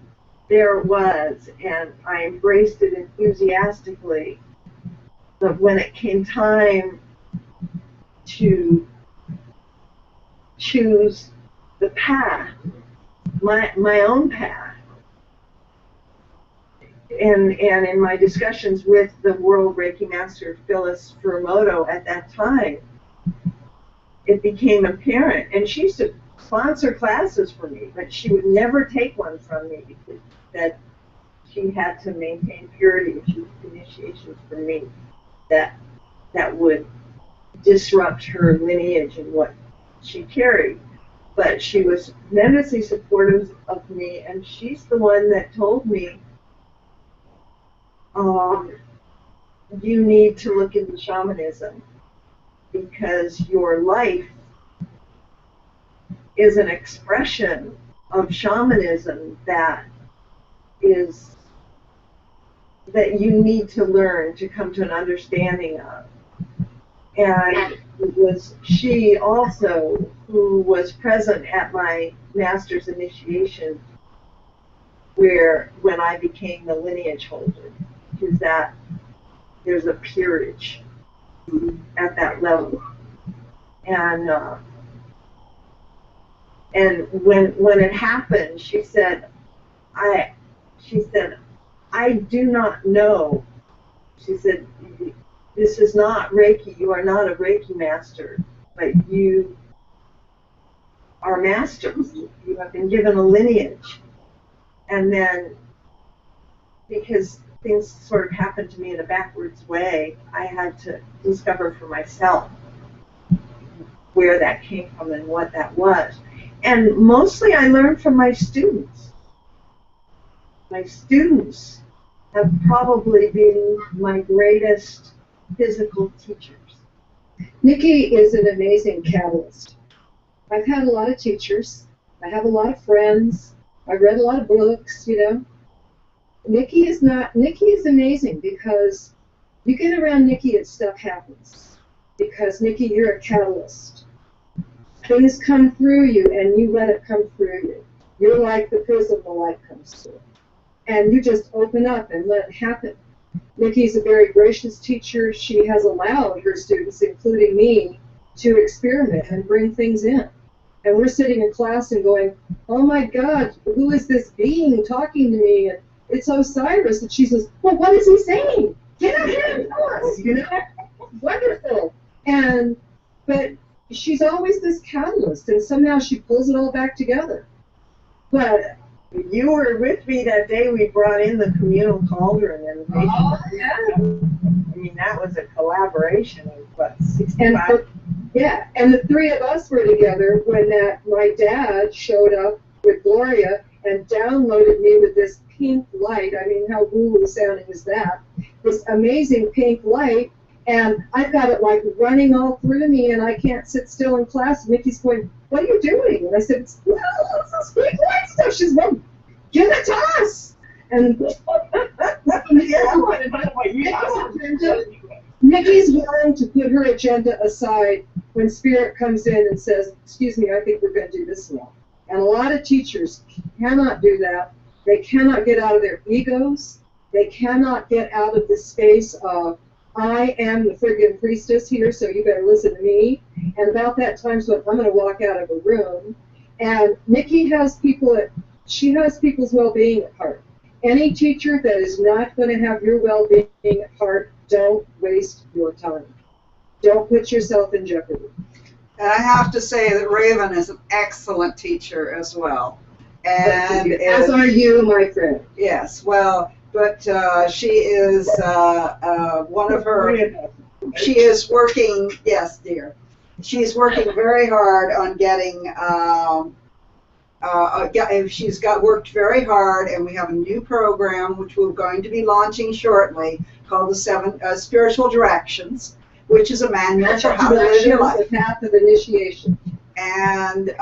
there it was, and I embraced it enthusiastically. But when it came time to choose the path, my own path, and in my discussions with the World Reiki Master Phyllis Furumoto at that time, it became apparent, and she used to sponsor classes for me, but she would never take one from me because that she had to maintain purity. She was initiations for me that would disrupt her lineage and what she carried. But she was tremendously supportive of me, and she's the one that told me, you need to look into shamanism because your life is an expression of shamanism that you need to learn to come to an understanding of. And it was she also who was present at my master's initiation when I became the lineage holder, because that there's a peerage at that level. And when it happened, she said, I do not know. She said, this is not Reiki. You are not a Reiki master, but you are masters. You have been given a lineage. And then, because things sort of happened to me in a backwards way, I had to discover for myself where that came from and what that was. And mostly I learned from my students. My students have probably been my greatest physical teachers. Nicki is an amazing catalyst. I've had a lot of teachers. I have a lot of friends. I've read a lot of books, you know. Nicki is amazing because you get around Nicki and stuff happens. Because Nicki, you're a catalyst. Things come through you and you let it come through you. You're like the prism the light comes through. And you just open up and let it happen. Nicki's a very gracious teacher. She has allowed her students, including me, to experiment and bring things in. And we're sitting in class and going, oh my God, who is this being talking to me? And it's Osiris. And she says, well, what is he saying? Get out here and tell us, you know? Wonderful. But she's always this catalyst, and somehow she pulls it all back together. But you were with me that day we brought in the communal cauldron and yeah. I mean, that was a collaboration of what, 65? And the three of us were together when my dad showed up with Gloria and downloaded me with this pink light. I mean, how woo sounding is that? This amazing pink light, and I've got it like running all through me, and I can't sit still in class. Nicki's going, what are you doing? And I said, it's this pink light stuff. She's going, give it to us. And Nicki's willing to put her agenda aside when Spirit comes in and says, excuse me, I think we're going to do this now. And a lot of teachers cannot do that. They cannot get out of their egos. They cannot get out of the space of, I am the friggin' priestess here, so you better listen to me. And about that time, so I'm going to walk out of a room. And Nicki has she has people's well-being at heart. Any teacher that is not going to have your well-being at heart, don't waste your time. Don't put yourself in jeopardy. And I have to say that Raven is an excellent teacher as well. And as are you, my friend. Yes, well, but she is one of her, she is working, yes, dear, she's working very hard on getting, she's worked very hard, and we have a new program which we're going to be launching shortly called the 7 Spiritual Directions, which is a manual for how to live your life. The path of initiation. And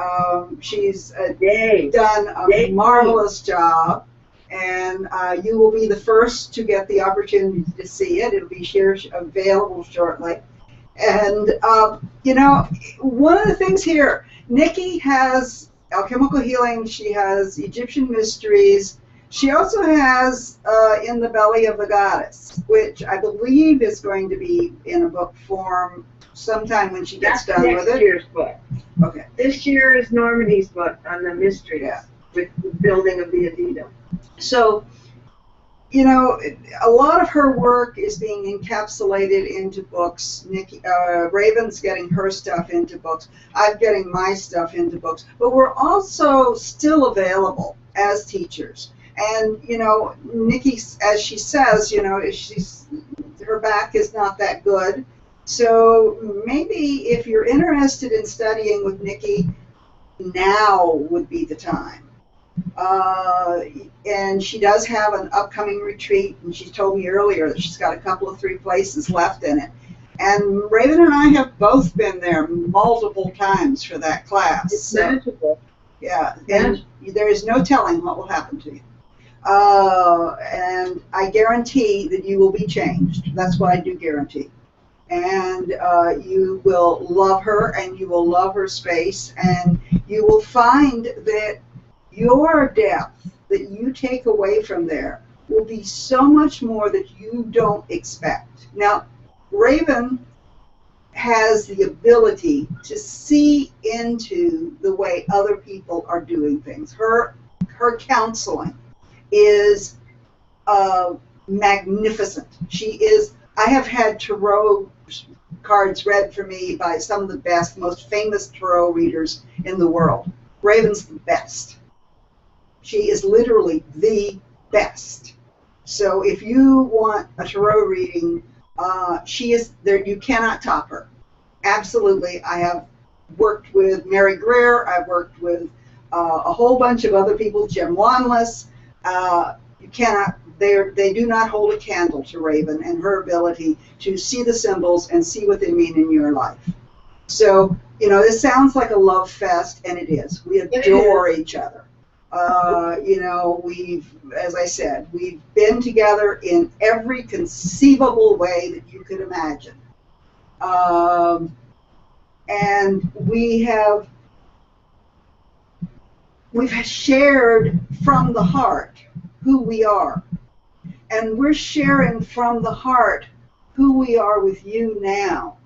she's done a marvelous job, and you will be the first to get the opportunity to see it. It'll be available shortly. And, you know, one of the things here, Nicki has Alchemical Healing, she has Egyptian Mysteries, she also has In the Belly of the Goddess, which I believe is going to be in a book form sometime when she gets done with it. Next year's book. Okay. This year is Normandy's book on the mysteries with the building of the addendum. So, you know, a lot of her work is being encapsulated into books. Raven's getting her stuff into books. I'm getting my stuff into books. But we're also still available as teachers. And, you know, Nicki, as she says, you know, her back is not that good. So maybe if you're interested in studying with Nicki, now would be the time. And she does have an upcoming retreat, and she told me earlier that she's got a couple of 3 places left in it. And Raven and I have both been there multiple times for that class. It's magical. Yeah, and there is no telling what will happen to you. And I guarantee that you will be changed. That's what I do guarantee. And you will love her, and you will love her space, and you will find that your depth that you take away from there will be so much more that you don't expect. Now, Raven has the ability to see into the way other people are doing things. Her counseling is magnificent. She is. I have had tarot cards read for me by some of the best, most famous tarot readers in the world. Raven's the best. She is literally the best. So if you want a tarot reading, she is there. You cannot top her. Absolutely. I have worked with Mary Greer. I've worked with a whole bunch of other people. Jim Wanless. You cannot. They do not hold a candle to Raven and her ability to see the symbols and see what they mean in your life. So, you know, this sounds like a love fest, and it is. We adore each other. You know, as I said, we've been together in every conceivable way that you could imagine. And we've shared from the heart who we are. And we're sharing from the heart who we are with you now,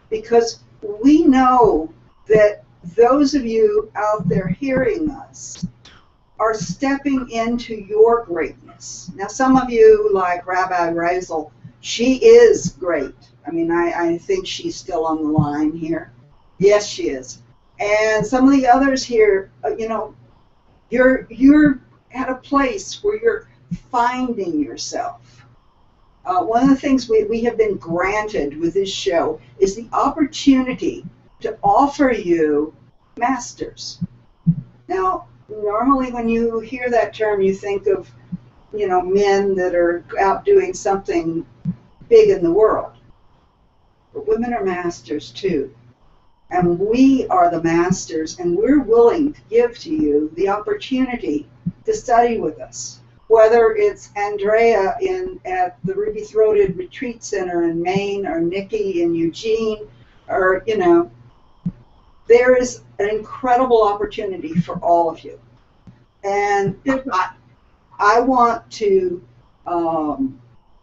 because we know that those of you out there hearing us are stepping into your greatness. Now, some of you, like Rabbi Razel, she is great. I mean, I think she's still on the line here. Yes, she is. And some of the others here, you know, you're at a place where you're finding yourself. One of the things we have been granted with this show is the opportunity to offer you masters. Now, normally when you hear that term, you think of, you know, men that are out doing something big in the world. But women are masters too. And we are the masters, and we're willing to give to you the opportunity to study with us. Whether it's Andrea at the Ruby Throated Retreat Center in Maine, or Nicki in Eugene, or, you know, there is an incredible opportunity for all of you. And I want to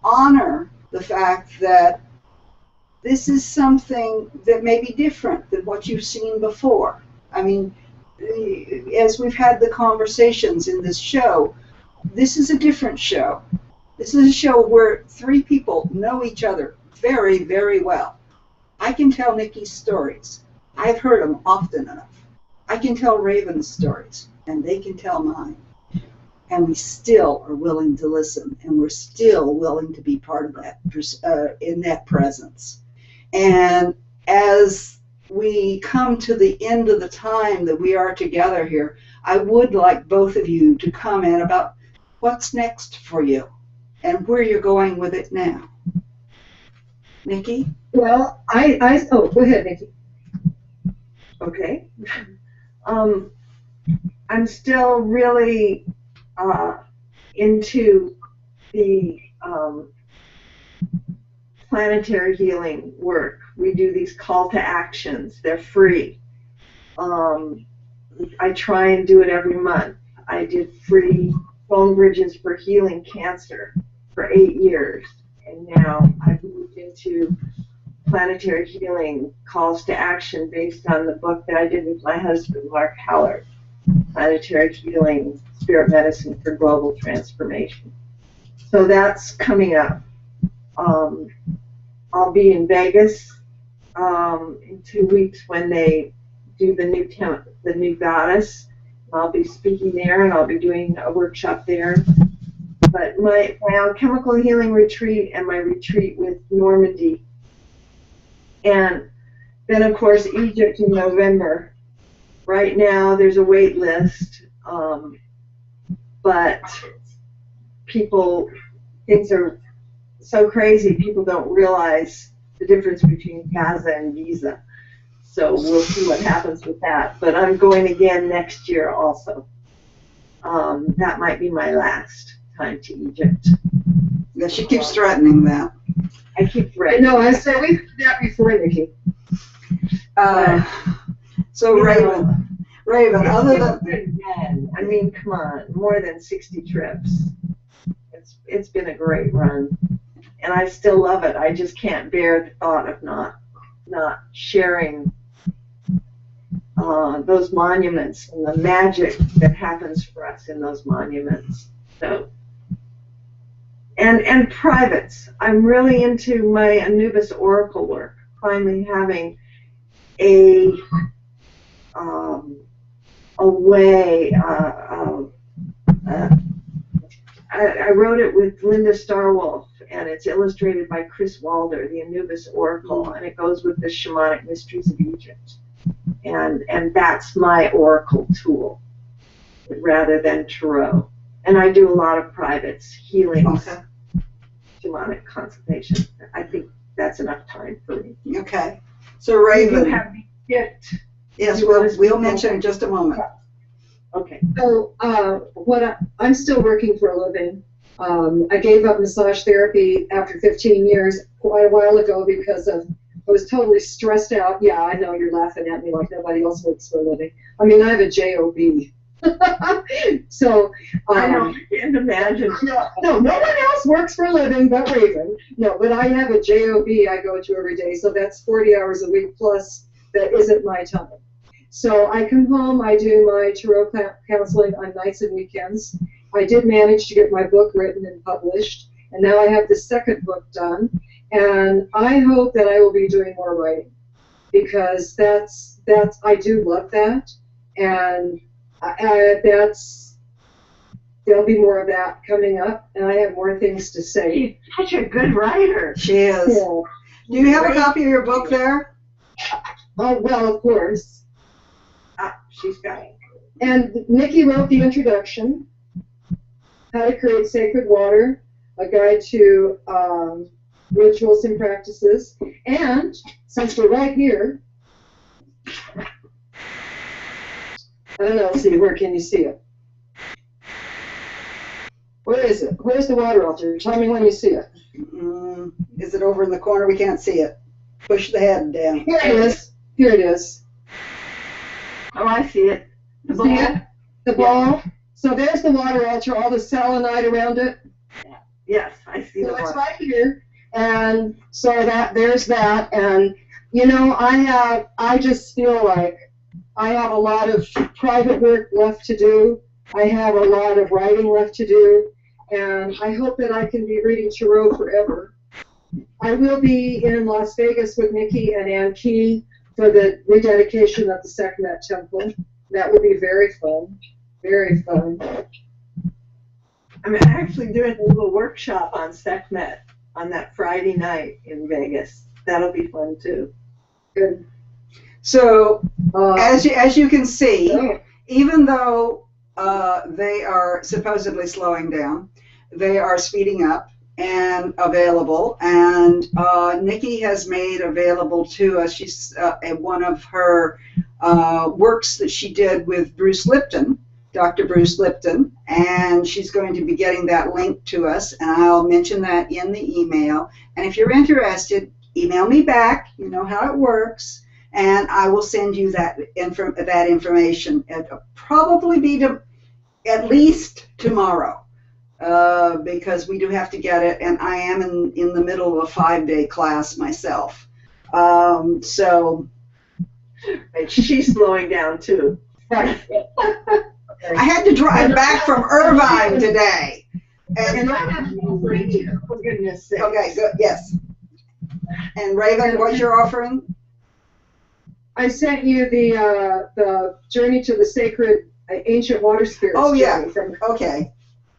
honor the fact that this is something that may be different than what you've seen before. I mean, as we've had the conversations in this show, this is a different show. This is a show where three people know each other very, very well. I can tell Nicki's stories. I've heard them often enough. I can tell Raven's stories, and they can tell mine. And we still are willing to listen, and we're still willing to be part of that, in that presence. And as we come to the end of the time that we are together here, I would like both of you to comment about what's next for you and where you're going with it now. Nicki? Well, oh, go ahead, Nicki. Okay. I'm still really into the planetary healing work. We do these call to actions. They're free. I try and do it every month. I did free phone bridges for healing cancer for 8 years, and now I've moved into planetary healing calls to action based on the book that I did with my husband, Mark Howard, Planetary Healing, Spirit Medicine for Global Transformation. So that's coming up. I'll be in Vegas in 2 weeks when they do the new goddess. I'll be speaking there, and I'll be doing a workshop there. But my Alchemical Healing retreat and my retreat with Normandi, and then of course Egypt in November. Right now there's a wait list, but things are so crazy, people don't realize the difference between Gaza and Giza. So we'll see what happens with that. But I'm going again next year also. That might be my last time to Egypt. Yeah, she keeps threatening that. I keep threatening. No, I said we've done that before, Nicki. So Raven, other than... I mean, come on, more than 60 trips. it's been a great run, and I still love it. I just can't bear the thought of not sharing those monuments and the magic that happens for us in those monuments. So, and privates. I'm really into my Anubis Oracle work. Finally having a way. I wrote it with Linda Starwolf, and it's illustrated by Chris Walder, the Anubis Oracle, and it goes with the Shamanic Mysteries of Egypt. And that's my oracle tool, rather than tarot. And I do a lot of privates, healings, shamanic consultation. I think that's enough time for me. Okay. So Raven. You have the gift. Yes, we'll mention in just a moment. Okay. So I'm still working for a living. I gave up massage therapy after 15 years quite a while ago because I was totally stressed out. Yeah, I know you're laughing at me like nobody else works for a living. I mean, I have a job. So I know. I can't imagine. No, no one else works for a living but Raven. No, but I have a job I go to every day, so that's 40 hours a week plus. That isn't my time. So I come home, I do my tarot counseling on nights and weekends. I did manage to get my book written and published, and now I have the second book done. And I hope that I will be doing more writing, because I do love that, and there'll be more of that coming up, and I have more things to say. She's such a good writer. She is. Yeah. Do you have a copy of your book there? Oh, well, of course. She's got it. And Nicki wrote the introduction, How to Create Sacred Water, a guide to rituals and practices. And since we're right here, I don't know, see, where can you see it? Where is it? Where's the water altar? Tell me when you see it. Is it over in the corner? We can't see it. Push the head down. Here it is. Here it is. Oh, I see it. The ball. See it? The ball. So there's the water altar, all the selenite around it. Yeah. Yes, I see the water. So it's right here. And so there's that. And, you know, I just feel like I have a lot of private work left to do. I have a lot of writing left to do. And I hope that I can be reading tarot forever. I will be in Las Vegas with Nicki and Ann Key for the rededication of the Sekhmet Temple. That will be very fun. Very fun. I'm actually doing a little workshop on Sekhmet on that Friday night in Vegas. That'll be fun too. Good. So, as you can see, even though they are supposedly slowing down, they are speeding up and available, and Nicki has made available to us, she's one of her works that she did with Bruce Lipton, Dr. Bruce Lipton, and she's going to be getting that link to us, and I'll mention that in the email. And if you're interested, email me back, you know how it works, and I will send you that information. It'll probably be at least tomorrow. Because we do have to get it, and I am in the middle of a 5-day class myself. So she's slowing down too. I had to drive back from Irvine today. And I have no radio, for goodness sake. Okay, good, yes. And Raven, what's your offering? I sent you the Journey to the Sacred Ancient Water Spirits. Oh, yeah. Okay.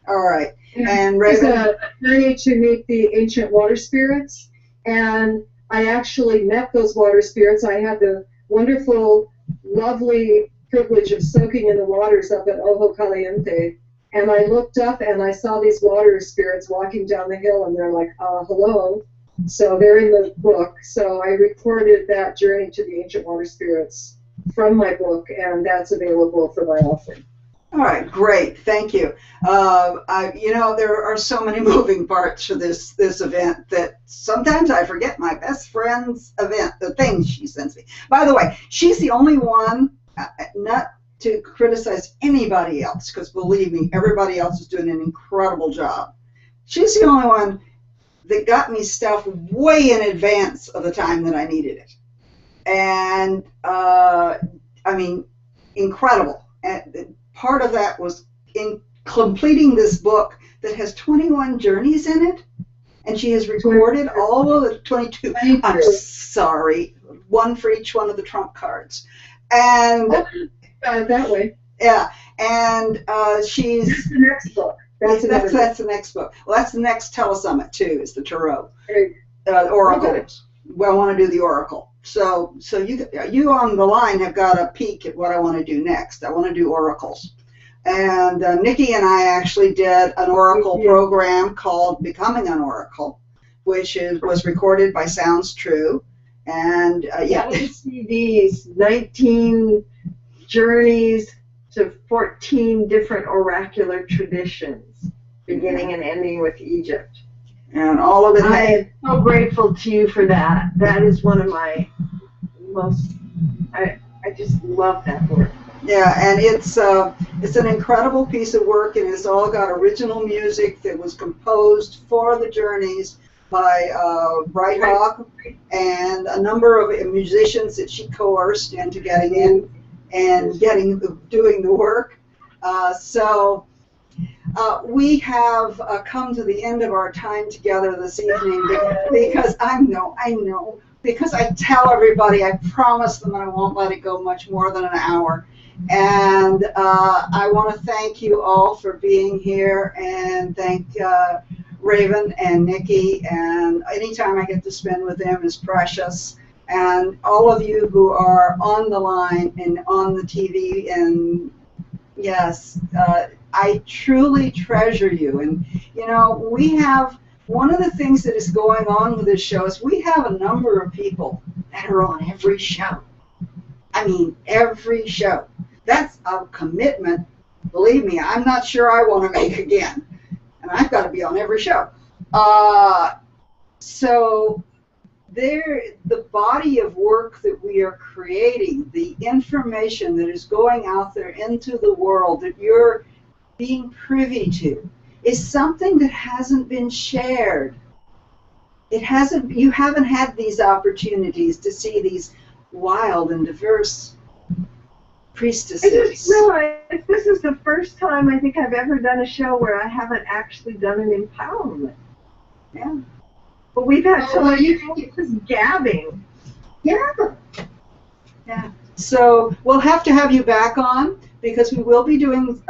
All right. And Raven? Raven? It's a journey to meet the ancient water spirits. And I actually met those water spirits. I had the wonderful, lovely privilege of soaking in the waters up at Ojo Caliente. And I looked up and I saw these water spirits walking down the hill, and they're like, hello. So they're in the book. So I recorded that Journey to the Ancient Water Spirits from my book, and that's available for my offering. All right, great, thank you. You know, there are so many moving parts for this event that sometimes I forget my best friend's event, the things she sends me. By the way, she's the only one, not to criticize anybody else, because believe me, everybody else is doing an incredible job. She's the only one that got me stuff way in advance of the time that I needed it. And, I mean, incredible. And part of that was in completing this book that has 21 journeys in it. And she has recorded all of the 22. I'm sorry. One for each one of the trump cards. And that way. Yeah. And she's... That's the next book. That's the next book. Well, that's the next telesummit, too, is the Tarot. Oracles. Well, I want to do the Oracle. So you on the line have got a peek at what I want to do next. I want to do oracles. And Nicki and I actually did an oracle program called Becoming an Oracle, which was recorded by Sounds True. And yeah. CDs, 19 journeys to 14 different oracular traditions, beginning and ending with Egypt. And all of it. I am so grateful to you for that. That is one of my most, I just love that work. Yeah, and it's an incredible piece of work, and it's all got original music that was composed for the journeys by Bright Hawk and a number of musicians that she coerced into getting in and doing the work. So we have come to the end of our time together this evening because I know, because I tell everybody, I promise them I won't let it go much more than an hour. And I want to thank you all for being here, and thank Raven and Nicki, and any time I get to spend with them is precious. And all of you who are on the line and on the TV, and yes, I truly treasure you. And you know, we have one of the things that is going on with this show is we have a number of people that are on every show. I mean, every show. That's a commitment. Believe me, I'm not sure I want to make again. And I've got to be on every show. So the body of work that we are creating, the information that is going out there into the world that you're being privy to, is something that hasn't been shared. You haven't had these opportunities to see these wild and diverse priestesses. I just realized this is the first time I think I've ever done a show where I haven't actually done an empowerment. Yeah. But we've had so much just gabbing. Yeah. Yeah. So we'll have to have you back on, because we will be doing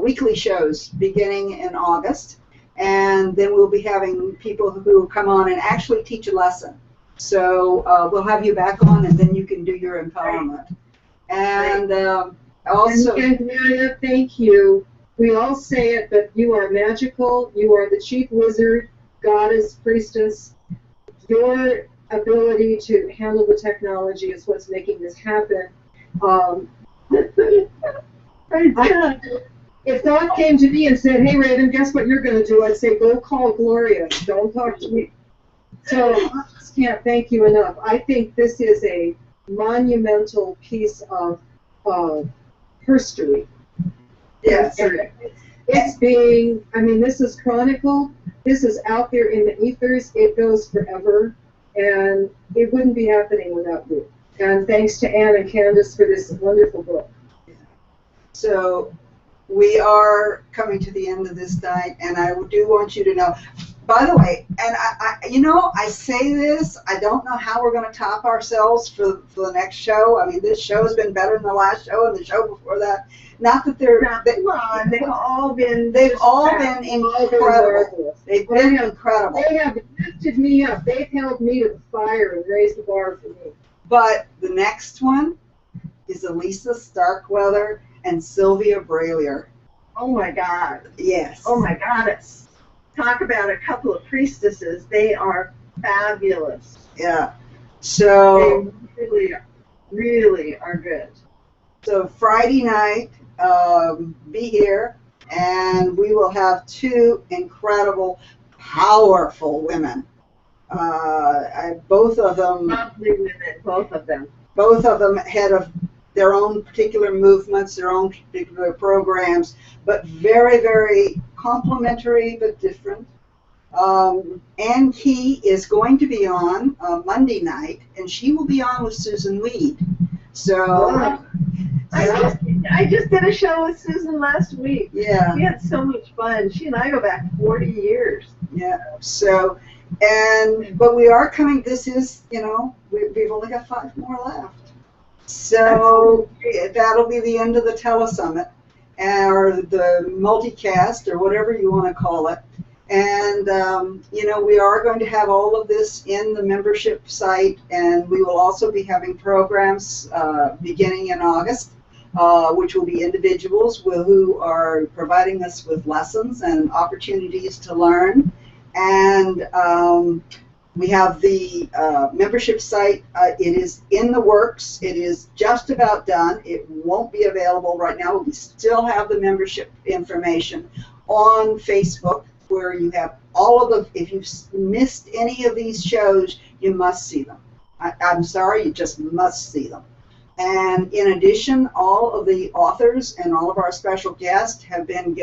weekly shows beginning in August, and then we'll be having people who come on and actually teach a lesson. So we'll have you back on, and then you can do your empowerment. And also, and Maria, thank you. We all say it, but you are magical. You are the chief wizard, goddess, priestess. Your ability to handle the technology is what's making this happen. If Thoth came to me and said, "Hey Raven, guess what you're going to do?" I'd say, "Go call Gloria. Don't talk to me." So I just can't thank you enough. I think this is a monumental piece of history. yes. It's being, I mean, this is chronicled. This is out there in the ethers. It goes forever. And it wouldn't be happening without you. And thanks to Anne and Candace for this wonderful book. So we are coming to the end of this night, and I do want you to know, by the way, and I say this, I don't know how we're going to top ourselves for the next show. I mean, this show has been better than the last show and the show before that. Not that they've all been incredible. They've been incredible. They have lifted me up. They've held me to the fire and raised the bar for me. But the next one is Elisa Starkweather and Sylvia Bralier. Oh my God. Yes. Oh my goddess. Talk about a couple of priestesses. They are fabulous. Yeah. So they really, really are good. So Friday night, be here, and we will have two incredible, powerful women. Both of them. Lovely women, both of them. Both of them head of their own particular movements, their own particular programs, but very, very complementary but different. Ann Key is going to be on Monday night, and she will be on with Susan Weed. So I just did a show with Susan last week. yeah, We had so much fun. She and I go back 40 years. yeah. So, but we are coming. This is, we've only got 5 more left. So that'll be the end of the telesummit, or the multicast, or whatever you want to call it. And, we are going to have all of this in the membership site, and we will also be having programs beginning in August, which will be individuals who are providing us with lessons and opportunities to learn. And we have the membership site. It is in the works. It is just about done. It won't be available right now. We still have the membership information on Facebook, where you have all of the, if you've missed any of these shows, you must see them. I'm sorry, you just must see them. And in addition, all of the authors and all of our special guests have been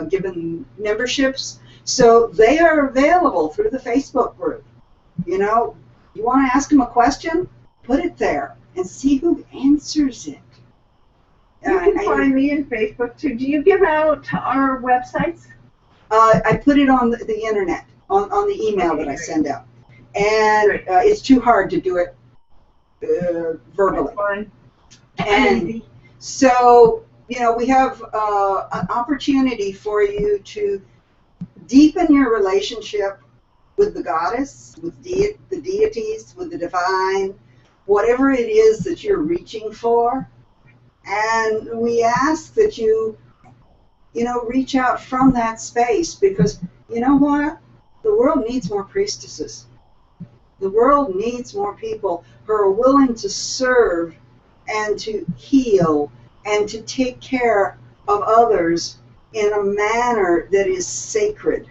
given memberships, so they are available through the Facebook group. You want to ask them a question, put it there and see who answers it. You can find me in Facebook too. Do you give out our websites? I put it on the internet, on the email that I send out. And it's too hard to do it verbally. That's fine. And so, we have an opportunity for you to deepen your relationship with the goddess, with the deities, with the divine, whatever it is that you're reaching for. And we ask that you reach out from that space, because you know what? The world needs more priestesses. The world needs more people who are willing to serve and to heal and to take care of others in a manner that is sacred.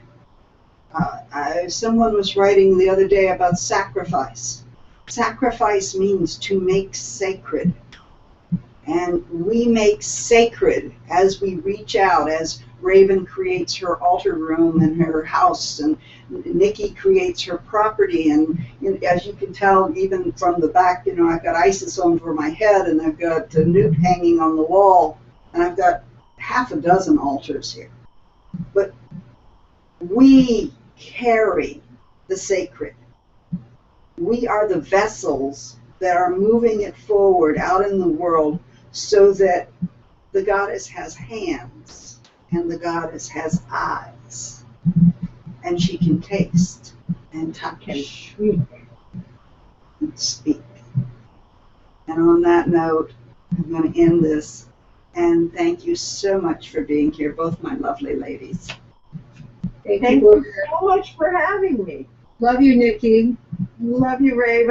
Someone was writing the other day about sacrifice. Sacrifice means to make sacred. And we make sacred as we reach out, as Raven creates her altar room in her house, and Nicki creates her property. And as you can tell, even from the back, I've got Isis over my head, and I've got a newt hanging on the wall, and I've got half a dozen altars here. But we carry the sacred. We are the vessels that are moving it forward out in the world, so that the goddess has hands and the goddess has eyes, and she can taste and touch and speak. And on that note, I'm going to end this, and thank you so much for being here, both my lovely ladies. Thank you so much for having me. Love you, Nicki. Love you, Raven.